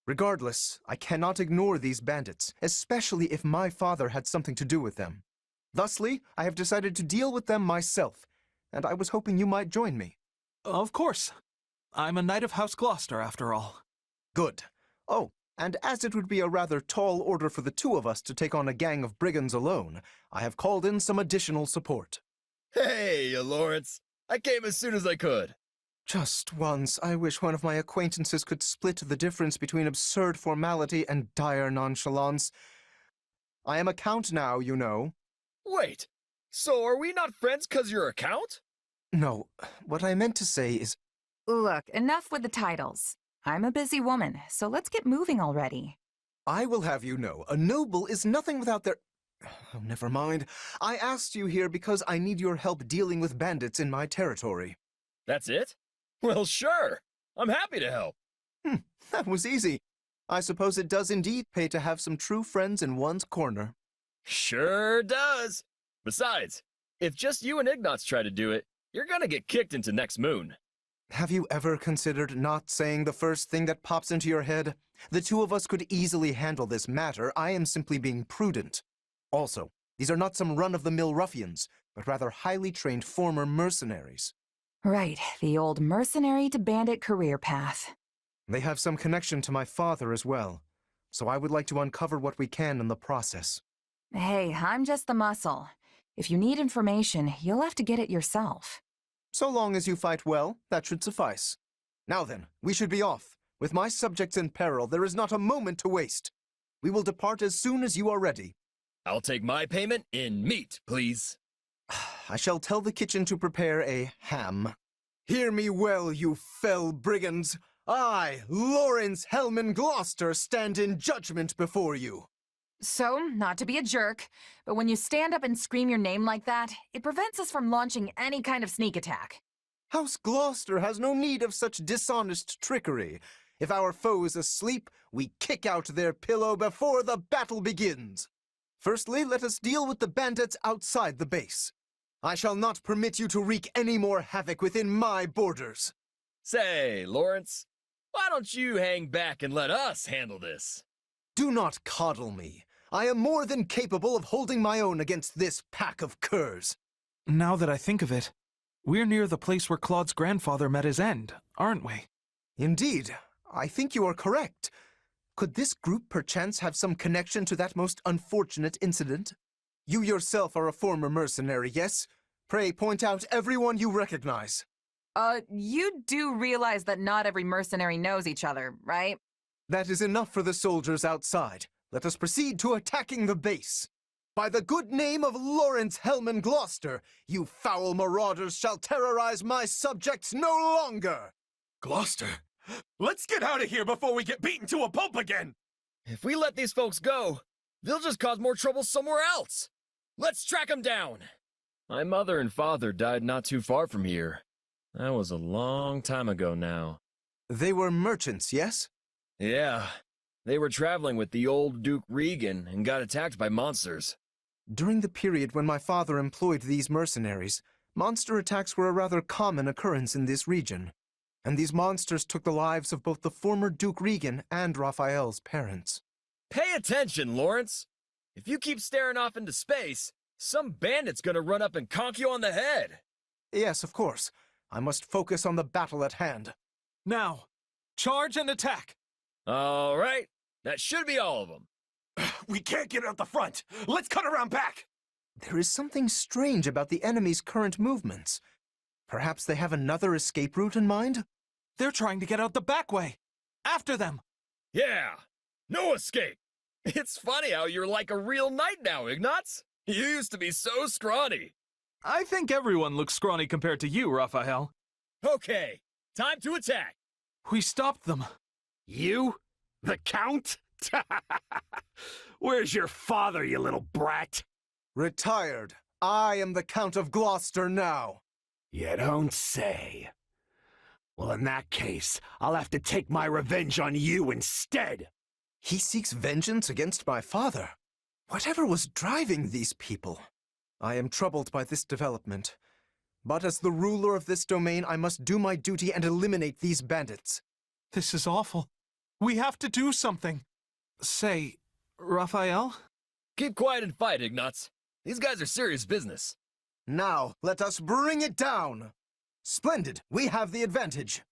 Regardless, I cannot ignore these bandits, especially if my father had something to do with them. Thusly, I have decided to deal with them myself, and I was hoping you might join me. Of course. I'm a knight of House Gloucester, after all. Good. Oh, and as it would be a rather tall order for the two of us to take on a gang of brigands alone, I have called in some additional support. Hey, Lawrence. I came as soon as I could. Just once, I wish one of my acquaintances could split the difference between absurd formality and dire nonchalance. I am a count now, you know. Wait, so are we not friends 'cause you're a count? No, what I meant to say is... Look, enough with the titles. I'm a busy woman, so let's get moving already. I will have you know, a noble is nothing without their... Oh, never mind. I asked you here because I need your help dealing with bandits in my territory. That's it? Well, sure. I'm happy to help. That was easy. I suppose it does indeed pay to have some true friends in one's corner. Sure does. Besides, if just you and Ignatz try to do it, you're gonna get kicked into next moon. Have you ever considered not saying the first thing that pops into your head? The two of us could easily handle this matter. I am simply being prudent. Also, these are not some run-of-the-mill ruffians, but rather highly trained former mercenaries. Right, the old mercenary to bandit career path. They have some connection to my father as well, so I would like to uncover what we can in the process. Hey, I'm just the muscle. If you need information, you'll have to get it yourself. So long as you fight well, that should suffice. Now then, we should be off. With my subjects in peril, there is not a moment to waste. We will depart as soon as you are ready. I'll take my payment in meat, please. I shall tell the kitchen to prepare a ham. Hear me well, you fell brigands. I, Lawrence Hellman Gloucester, stand in judgment before you. So, not to be a jerk, but when you stand up and scream your name like that, it prevents us from launching any kind of sneak attack. House Gloucester has no need of such dishonest trickery. If our foe is asleep, we kick out their pillow before the battle begins. Firstly, let us deal with the bandits outside the base. I shall not permit you to wreak any more havoc within my borders. Say, Lawrence, why don't you hang back and let us handle this? Do not coddle me. I am more than capable of holding my own against this pack of curs. Now that I think of it, we're near the place where Claude's grandfather met his end, aren't we? Indeed. I think you are correct. Could this group perchance have some connection to that most unfortunate incident? You yourself are a former mercenary, yes? Pray point out everyone you recognize. You do realize that not every mercenary knows each other, right? That is enough for the soldiers outside. Let us proceed to attacking the base. By the good name of Lawrence Hellman Gloucester, you foul marauders shall terrorize my subjects no longer! Gloucester, let's get out of here before we get beaten to a pulp again! If we let these folks go, they'll just cause more trouble somewhere else. Let's track them down. My mother and father died not too far from here. That was a long time ago now. They were merchants, yes? Yeah, they were traveling with the old Duke Regan and got attacked by monsters. During the period when my father employed these mercenaries, monster attacks were a rather common occurrence in this region, and these monsters took the lives of both the former Duke Regan and Raphael's parents. Pay attention, Lawrence! If you keep staring off into space, some bandit's gonna run up and conk you on the head! Yes, of course. I must focus on the battle at hand. Now, charge and attack! All right, that should be all of them. We can't get out the front. Let's cut around back. There is something strange about the enemy's current movements. Perhaps they have another escape route in mind? They're trying to get out the back way. After them! Yeah, no escape. It's funny how you're like a real knight now, Ignatz. You used to be so scrawny. I think everyone looks scrawny compared to you, Raphael. Okay, time to attack. We stopped them. You? The Count? Where's your father, you little brat? Retired. I am the Count of Gloucester now. You don't say. Well, in that case, I'll have to take my revenge on you instead. He seeks vengeance against my father. Whatever was driving these people? I am troubled by this development. But as the ruler of this domain, I must do my duty and eliminate these bandits. This is awful. We have to do something. Say, Raphael? Keep quiet and fight, Ignatz. These guys are serious business. Now, let us bring it down. Splendid, we have the advantage.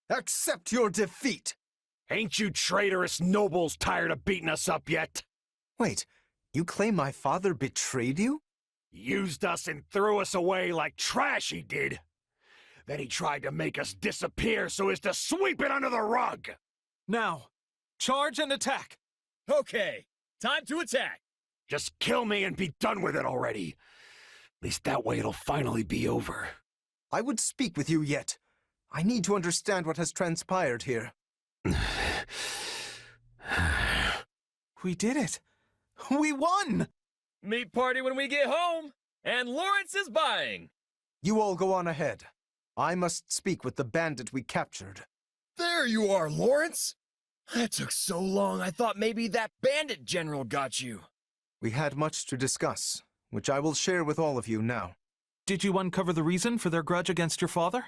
Accept your defeat. Ain't you traitorous nobles tired of beating us up yet? Wait, you claim my father betrayed you? Used us and threw us away like trash, he did. Then he tried to make us disappear so as to sweep it under the rug. Now, charge and attack. Okay, time to attack. Just kill me and be done with it already. At least that way it'll finally be over. I would speak with you yet. I need to understand what has transpired here. We did it. We won! Meat party when we get home, and Lawrence is buying. You all go on ahead. I must speak with the bandit we captured. There you are, Lawrence. That took so long, I thought maybe that bandit general got you. We had much to discuss, which I will share with all of you now. Did you uncover the reason for their grudge against your father?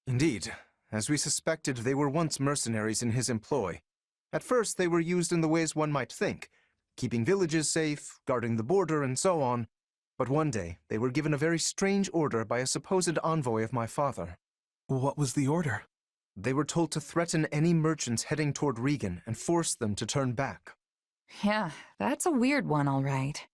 Indeed. As we suspected, they were once mercenaries in his employ. At first, they were used in the ways one might think, keeping villages safe, guarding the border, and so on. But one day, they were given a very strange order by a supposed envoy of my father. What was the order? They were told to threaten any merchants heading toward Regan and force them to turn back. Yeah, that's a weird one, all right.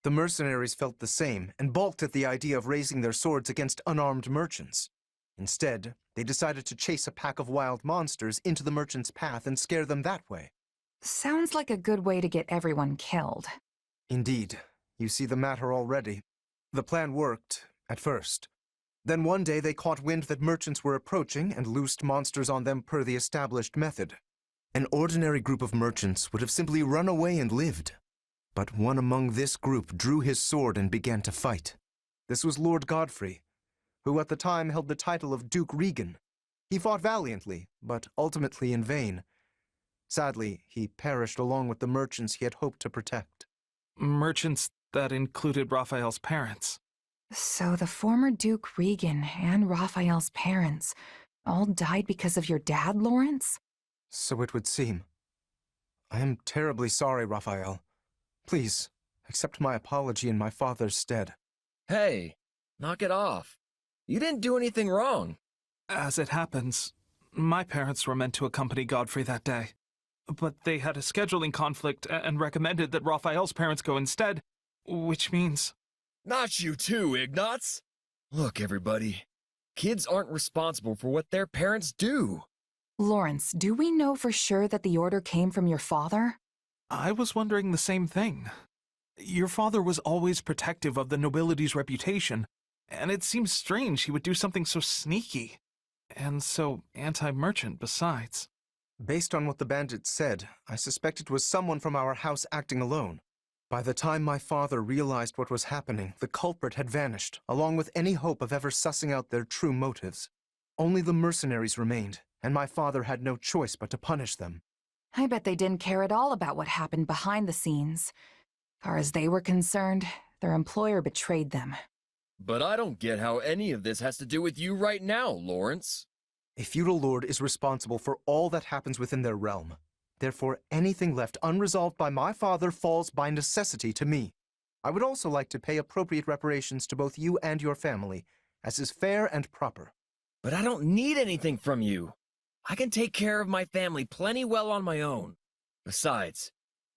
The mercenaries felt the same and balked at the idea of raising their swords against unarmed merchants. Instead, they decided to chase a pack of wild monsters into the merchants' path and scare them that way. Sounds like a good way to get everyone killed. Indeed. You see the matter already. The plan worked, at first. Then one day they caught wind that merchants were approaching and loosed monsters on them per the established method. An ordinary group of merchants would have simply run away and lived. But one among this group drew his sword and began to fight. This was Lord Godfrey, who at the time held the title of Duke Regan. He fought valiantly, but ultimately in vain. Sadly, he perished along with the merchants he had hoped to protect. Merchants that included Raphael's parents. So the former Duke Regan and Raphael's parents all died because of your dad, Lawrence? So it would seem. I am terribly sorry, Raphael. Please, accept my apology in my father's stead. Hey, knock it off. You didn't do anything wrong. As it happens, my parents were meant to accompany Godfrey that day. But they had a scheduling conflict and recommended that Raphael's parents go instead, which means... Not you too, Ignatz. Look, everybody. Kids aren't responsible for what their parents do. Lawrence, do we know for sure that the order came from your father? I was wondering the same thing. Your father was always protective of the nobility's reputation, and it seems strange he would do something so sneaky, and so anti-merchant besides. Based on what the bandits said, I suspect it was someone from our house acting alone. By the time my father realized what was happening, the culprit had vanished, along with any hope of ever sussing out their true motives. Only the mercenaries remained, and my father had no choice but to punish them. I bet they didn't care at all about what happened behind the scenes. Far as they were concerned, their employer betrayed them. But I don't get how any of this has to do with you right now, Lawrence. A feudal lord is responsible for all that happens within their realm. Therefore, anything left unresolved by my father falls by necessity to me. I would also like to pay appropriate reparations to both you and your family, as is fair and proper. But I don't need anything from you. I can take care of my family plenty well on my own. Besides,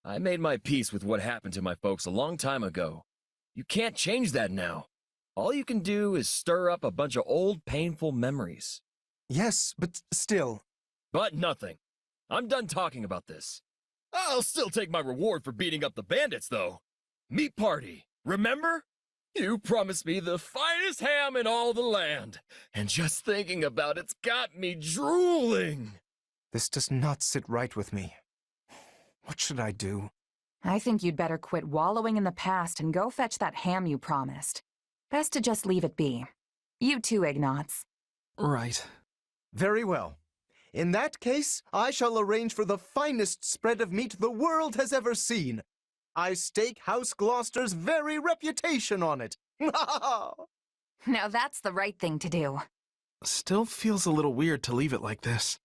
I made my peace with what happened to my folks a long time ago. You can't change that now. All you can do is stir up a bunch of old, painful memories. Yes, but still. But nothing. I'm done talking about this. I'll still take my reward for beating up the bandits, though. Meat party, remember? You promised me the finest ham in all the land, and just thinking about it's got me drooling. This does not sit right with me. What should I do? I think you'd better quit wallowing in the past and go fetch that ham you promised. Best to just leave it be. You too, Ignatz. Right. Very well. In that case, I shall arrange for the finest spread of meat the world has ever seen. I stake House Gloucester's very reputation on it. Now that's the right thing to do. Still feels a little weird to leave it like this,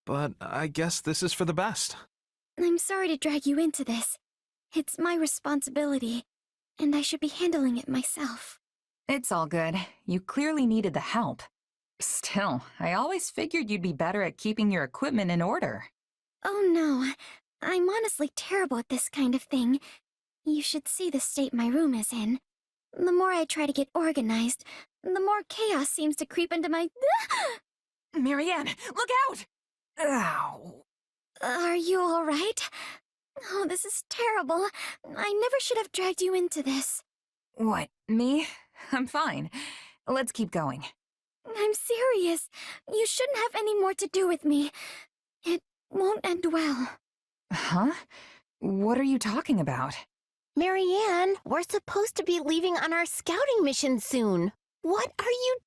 but I guess this is for the best. I'm sorry to drag you into this. It's my responsibility, and I should be handling it myself. It's all good. You clearly needed the help. Still, I always figured you'd be better at keeping your equipment in order. Oh no, I'm honestly terrible at this kind of thing. You should see the state my room is in. The more I try to get organized, the more chaos seems to creep into my... Marianne, look out! Ow. Are you all right? Oh, this is terrible. I never should have dragged you into this. What, me? I'm fine. Let's keep going. I'm serious. You shouldn't have any more to do with me. It won't end well. Huh? What are you talking about? Marianne, we're supposed to be leaving on our scouting mission soon. What are you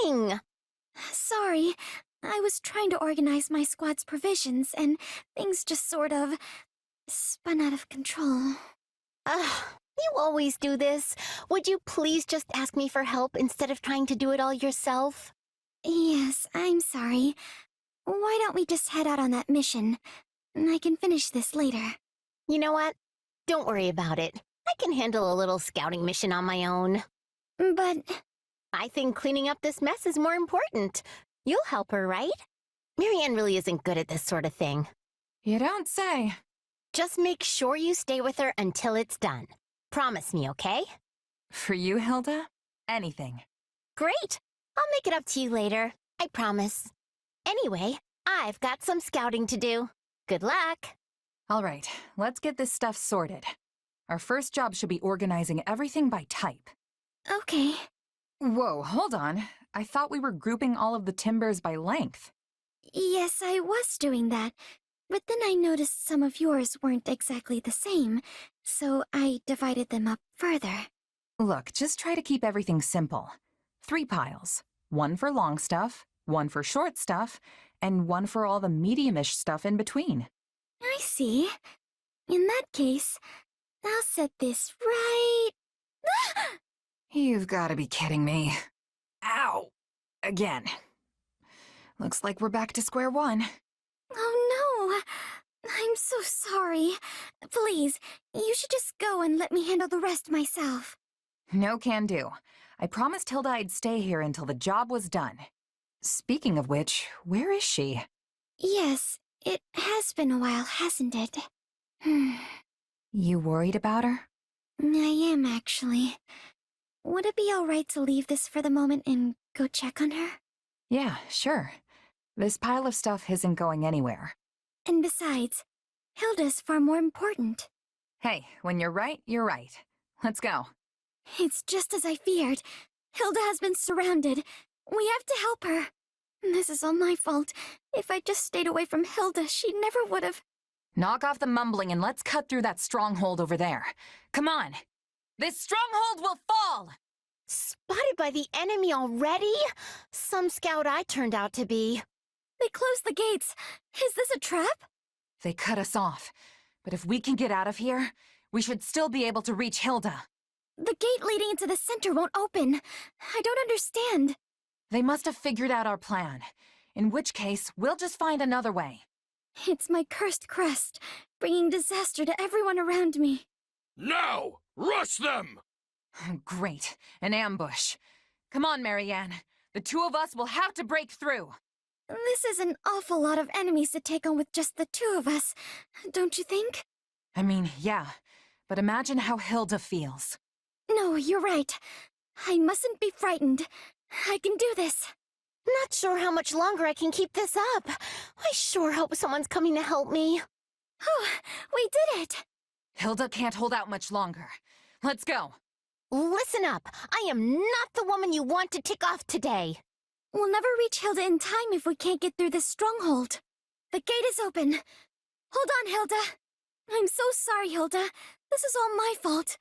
doing? Sorry. I was trying to organize my squad's provisions, and things just sort of spun out of control. You always do this. Would you please just ask me for help instead of trying to do it all yourself? Yes, I'm sorry. Why don't we just head out on that mission? I can finish this later. You know what? Don't worry about it. I can handle a little scouting mission on my own. But... I think cleaning up this mess is more important. You'll help her, right? Marianne really isn't good at this sort of thing. You don't say. Just make sure you stay with her until it's done. Promise me, okay? For you, Hilda? Anything. Great! I'll make it up to you later. I promise. Anyway, I've got some scouting to do. Good luck! All right, let's get this stuff sorted. Our first job should be organizing everything by type. Okay. Whoa, hold on. I thought we were grouping all of the timbers by length. Yes, I was doing that. But then I noticed some of yours weren't exactly the same, so I divided them up further. Look, just try to keep everything simple. 3 piles. 1 for long stuff, 1 for short stuff, and 1 for all the medium-ish stuff in between. I see. In that case, I'll set this right... You've got to be kidding me. Ow! Again. Looks like we're back to square one. Oh no! I'm so sorry. Please, you should just go and let me handle the rest myself. No can do. I promised Hilda I'd stay here until the job was done. Speaking of which, where is she? Yes, it has been a while, hasn't it? You worried about her? I am, actually. Would it be alright to leave this for the moment and go check on her? Yeah, sure. This pile of stuff isn't going anywhere. And besides, Hilda's far more important. Hey, when you're right, you're right. Let's go. It's just as I feared. Hilda has been surrounded. We have to help her. This is all my fault. If I just stayed away from Hilda, she never would have... Knock off the mumbling and let's cut through that stronghold over there. Come on. This stronghold will fall! Spotted by the enemy already? Some scout I turned out to be. They closed the gates. Is this a trap? They cut us off. But if we can get out of here, we should still be able to reach Hilda. The gate leading into the center won't open. I don't understand. They must have figured out our plan. In which case, we'll just find another way. It's my cursed crest, bringing disaster to everyone around me. Now! Rush them! Great. An ambush. Come on, Marianne. The two of us will have to break through. This is an awful lot of enemies to take on with just the two of us, don't you think? I mean, yeah. But imagine how Hilda feels. No, you're right. I mustn't be frightened. I can do this. Not sure how much longer I can keep this up. I sure hope someone's coming to help me. Oh, we did it! Hilda can't hold out much longer. Let's go. Listen up. I am not the woman you want to tick off today. We'll never reach Hilda in time if we can't get through this stronghold. The gate is open. Hold on, Hilda. I'm so sorry, Hilda. This is all my fault.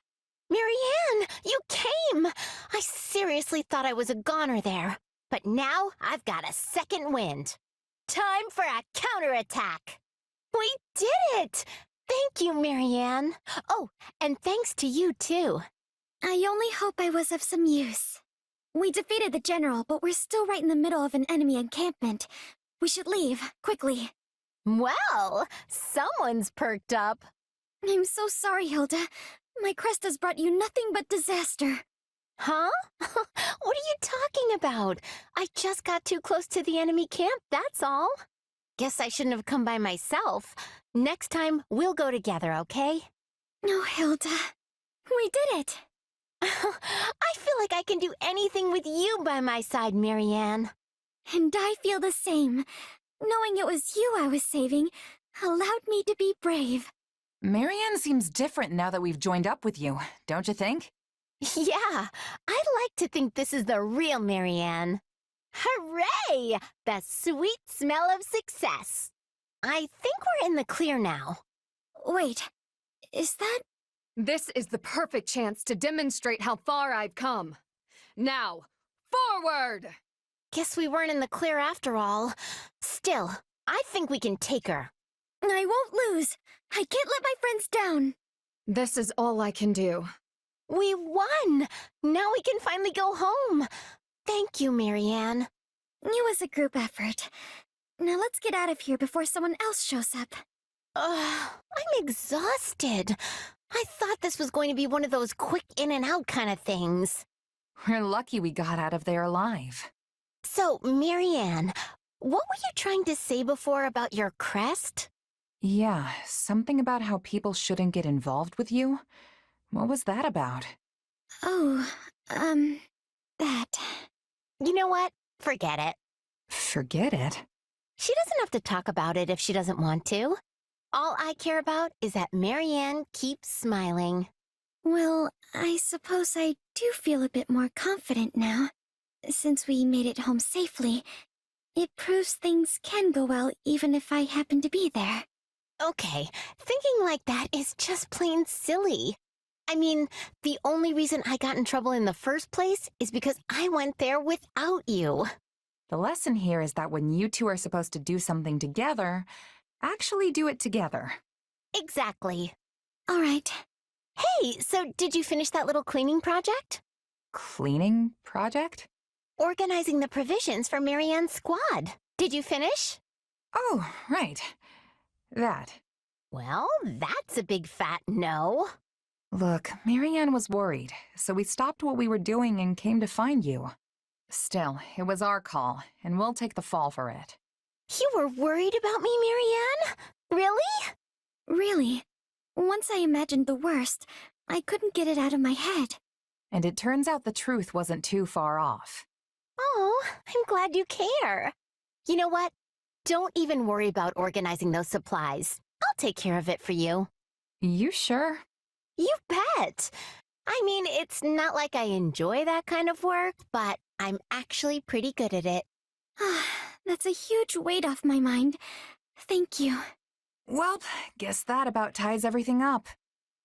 Marianne, you came! I seriously thought I was a goner there. But now I've got a second wind. Time for a counterattack. We did it! Thank you, Marianne. Oh, and thanks to you, too. I only hope I was of some use. We defeated the general, but we're still right in the middle of an enemy encampment. We should leave, quickly. Well, someone's perked up. I'm so sorry, Hilda. My crest has brought you nothing but disaster. Huh? What are you talking about? I just got too close to the enemy camp, that's all. Guess I shouldn't have come by myself. Next time, we'll go together, okay? No, Hilda. We did it. I feel like I can do anything with you by my side, Marianne. And I feel the same. Knowing it was you I was saving allowed me to be brave. Marianne seems different now that we've joined up with you, don't you think? Yeah, I like to think this is the real Marianne. Hooray! The sweet smell of success. I think we're in the clear now. Wait, is that... This is the perfect chance to demonstrate how far I've come. Now, forward! Guess we weren't in the clear after all. Still, I think we can take her. I won't lose. I can't let my friends down. This is all I can do. We won! Now we can finally go home. Thank you, Marianne. It was a group effort. Now let's get out of here before someone else shows up. I'm exhausted. I thought this was going to be one of those quick in and out kind of things. We're lucky we got out of there alive. So, Marianne, what were you trying to say before about your crest? Yeah, something about how people shouldn't get involved with you. What was that about? Oh, that. You know what? Forget it. Forget it? She doesn't have to talk about it if she doesn't want to. All I care about is that Marianne keeps smiling. Well, I suppose I do feel a bit more confident now. Since we made it home safely, it proves things can go well even if I happen to be there. Okay, thinking like that is just plain silly. I mean, the only reason I got in trouble in the first place is because I went there without you. The lesson here is that when you two are supposed to do something together, actually do it together. Exactly. All right. Hey, so did you finish that little cleaning project? Cleaning project? Organizing the provisions for Marianne's squad. Did you finish? Oh, right. That. Well, that's a big fat no. Look, Marianne was worried, so we stopped what we were doing and came to find you. Still, it was our call, and we'll take the fall for it. You were worried about me, Marianne? Really? Really. Once I imagined the worst, I couldn't get it out of my head. And it turns out the truth wasn't too far off. Oh, I'm glad you care. You know what? Don't even worry about organizing those supplies. I'll take care of it for you. You sure? You bet. I mean, it's not like I enjoy that kind of work, but I'm actually pretty good at it. That's a huge weight off my mind. Thank you. Well, guess that about ties everything up.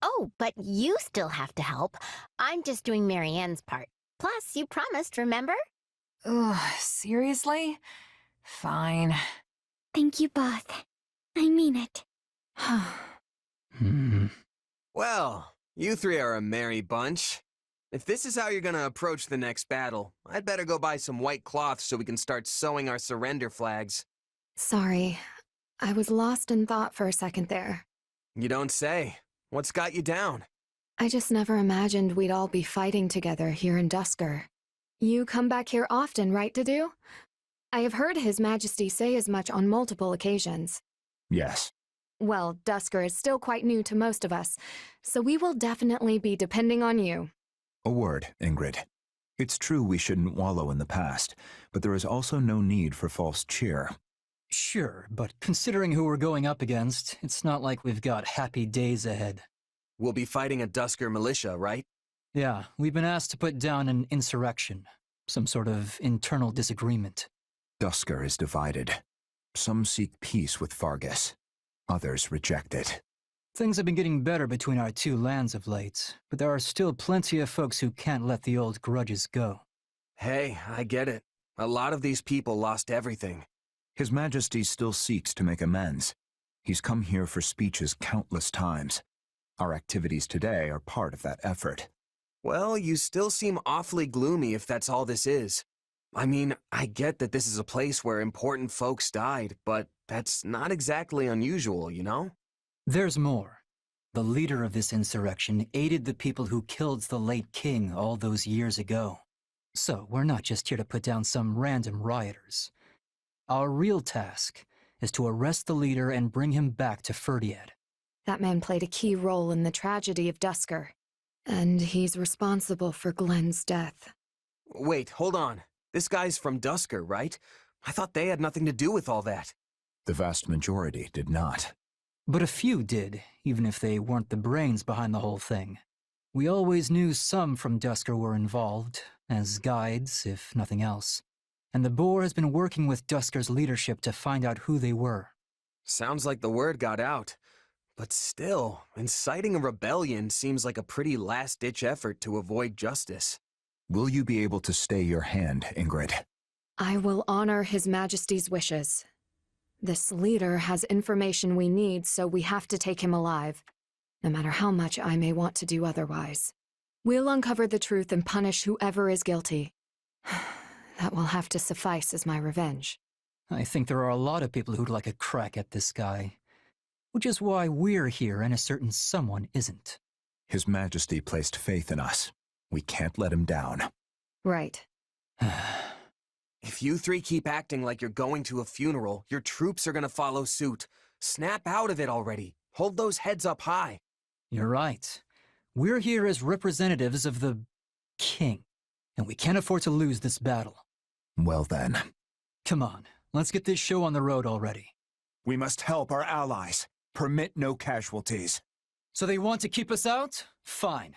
Oh, but you still have to help. I'm just doing Marianne's part. Plus, you promised, remember? Ugh, seriously? Fine. Thank you both. I mean it. Well, you three are a merry bunch. If this is how you're gonna approach the next battle, I'd better go buy some white cloth so we can start sewing our surrender flags. Sorry, I was lost in thought for a second there. You don't say. What's got you down? I just never imagined we'd all be fighting together here in Dusker. You come back here often, right, Dedu? I have heard His Majesty say as much on multiple occasions. Yes. Well, Dusker is still quite new to most of us, so we will definitely be depending on you. A word, Ingrid. It's true we shouldn't wallow in the past, but there is also no need for false cheer. Sure, but considering who we're going up against, it's not like we've got happy days ahead. We'll be fighting a Dusker militia, right? Yeah, we've been asked to put down an insurrection. Some sort of internal disagreement. Dusker is divided. Some seek peace with Fargus. Others reject it. Things have been getting better between our two lands of late, but there are still plenty of folks who can't let the old grudges go. Hey, I get it. A lot of these people lost everything. His Majesty still seeks to make amends. He's come here for speeches countless times. Our activities today are part of that effort. Well, you still seem awfully gloomy if that's all this is. I mean, I get that this is a place where important folks died, but that's not exactly unusual, you know? There's more. The leader of this insurrection aided the people who killed the late king all those years ago. So we're not just here to put down some random rioters. Our real task is to arrest the leader and bring him back to Ferdiad. That man played a key role in the tragedy of Dusker, and he's responsible for Glenn's death. Wait, hold on. This guy's from Dusker, right? I thought they had nothing to do with all that. The vast majority did not. But a few did, even if they weren't the brains behind the whole thing. We always knew some from Dusker were involved, as guides, if nothing else. And the Boar has been working with Dusker's leadership to find out who they were. Sounds like the word got out. But still, inciting a rebellion seems like a pretty last-ditch effort to avoid justice. Will you be able to stay your hand, Ingrid? I will honor His Majesty's wishes. This leader has information we need, so we have to take him alive, no matter how much I may want to do otherwise. We'll uncover the truth and punish whoever is guilty. That will have to suffice as my revenge. I think there are a lot of people who'd like a crack at this guy. Which is why we're here and a certain someone isn't. His Majesty placed faith in us. We can't let him down. Right. If you three keep acting like you're going to a funeral, your troops are gonna follow suit. Snap out of it already. Hold those heads up high. You're right. We're here as representatives of the king, and we can't afford to lose this battle. Well then. Come on, let's get this show on the road already. We must help our allies. Permit no casualties. So they want to keep us out? Fine.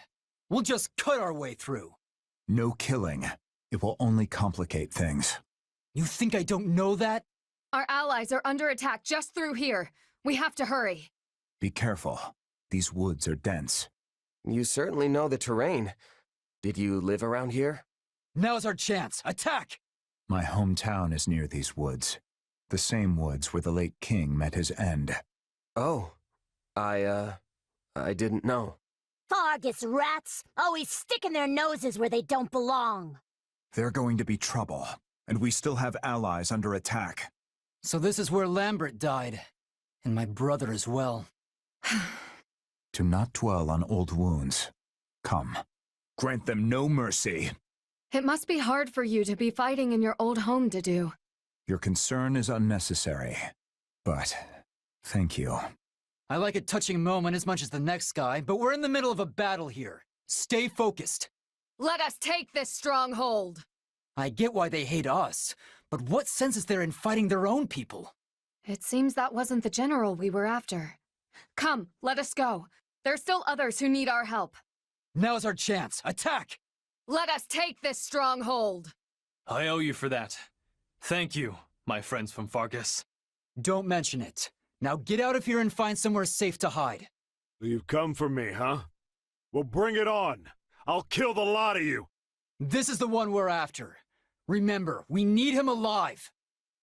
We'll just cut our way through. No killing. It will only complicate things. You think I don't know that? Our allies are under attack just through here. We have to hurry. Be careful. These woods are dense. You certainly know the terrain. Did you live around here? Now's our chance. Attack! My hometown is near these woods. The same woods where the late king met his end. Oh. I didn't know. Fargus rats! Always sticking their noses where they don't belong. They're going to be trouble, and we still have allies under attack. So this is where Lambert died, and my brother as well. Do not dwell on old wounds. Come. Grant them no mercy. It must be hard for you to be fighting in your old home, Dedu. Your concern is unnecessary, but thank you. I like a touching moment as much as the next guy, but we're in the middle of a battle here. Stay focused. Let us take this stronghold. I get why they hate us, but what sense is there in fighting their own people? It seems that wasn't the general we were after. Come, let us go. There's still others who need our help. Now's our chance. Attack! Let us take this stronghold. I owe you for that. Thank you, my friends from Fargus. Don't mention it. Now get out of here and find somewhere safe to hide. You've come for me, huh? Well, bring it on. I'll kill the lot of you. This is the one we're after. Remember, we need him alive.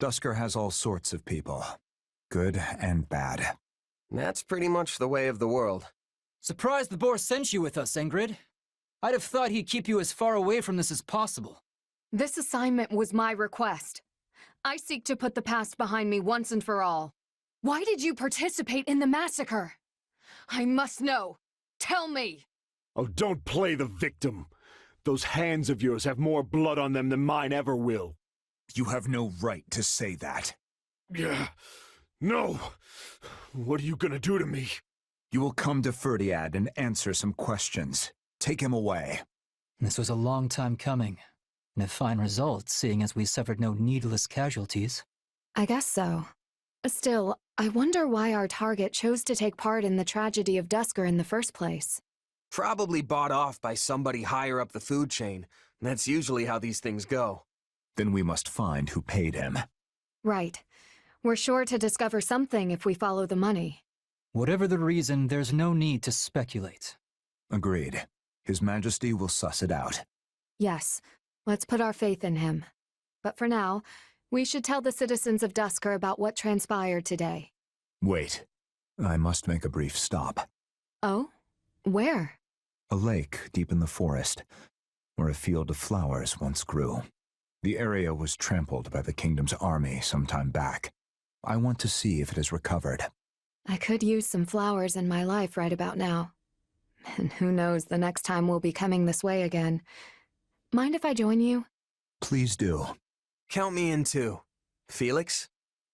Dusker has all sorts of people, good and bad. That's pretty much the way of the world. Surprised the boar sent you with us, Ingrid. I'd have thought he'd keep you as far away from this as possible. This assignment was my request. I seek to put the past behind me once and for all. Why did you participate in the massacre? I must know. Tell me! Oh, don't play the victim. Those hands of yours have more blood on them than mine ever will. You have no right to say that. Yeah. No. What are you gonna do to me? You will come to Ferdiad and answer some questions. Take him away. This was a long time coming, and a fine result, seeing as we suffered no needless casualties. I guess so. Still, I wonder why our target chose to take part in the tragedy of Dusker in the first place. Probably bought off by somebody higher up the food chain. That's usually how these things go. Then we must find who paid him. Right. We're sure to discover something if we follow the money. Whatever the reason, there's no need to speculate. Agreed. His Majesty will suss it out. Yes, let's put our faith in him. But for now, we should tell the citizens of Dusker about what transpired today. Wait. I must make a brief stop. Oh? Where? A lake deep in the forest, where a field of flowers once grew. The area was trampled by the kingdom's army some time back. I want to see if it is recovered. I could use some flowers in my life right about now. And who knows the next time we'll be coming this way again. Mind if I join you? Please do. Count me in too. Felix?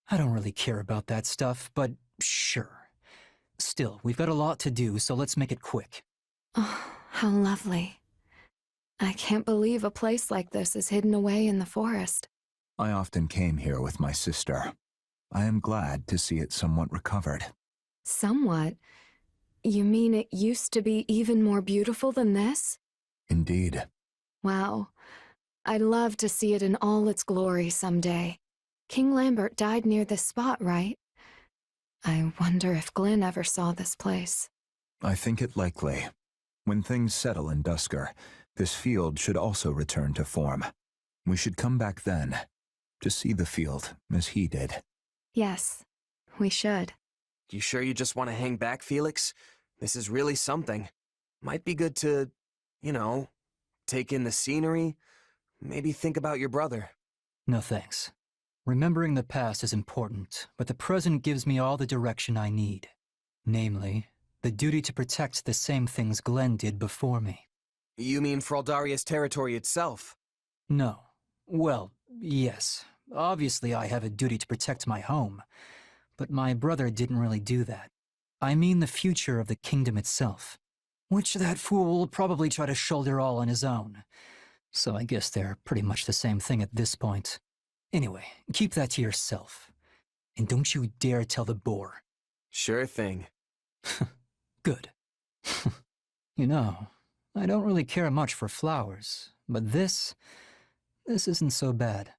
I don't really care about that stuff, but sure. Still, we've got a lot to do, so let's make it quick. Oh, how lovely. I can't believe a place like this is hidden away in the forest. I often came here with my sister. I am glad to see it somewhat recovered. Somewhat? You mean it used to be even more beautiful than this? Indeed. Wow. I'd love to see it in all its glory someday. King Lambert died near this spot, right? I wonder if Glenn ever saw this place. I think it likely. When things settle in Dusker, this field should also return to form. We should come back then, to see the field as he did. Yes, we should. You sure you just want to hang back, Felix? This is really something. Might be good to, take in the scenery, maybe think about your brother. No thanks. Remembering the past is important, but the present gives me all the direction I need. Namely, the duty to protect the same things Glenn did before me. You mean Fraldaria's territory itself? No. Well, yes. Obviously I have a duty to protect my home, but my brother didn't really do that. I mean the future of the kingdom itself, which that fool will probably try to shoulder all on his own. So I guess they're pretty much the same thing at this point. Anyway, keep that to yourself. And don't you dare tell the boar. Sure thing. Good. You know, I don't really care much for flowers, but this isn't so bad.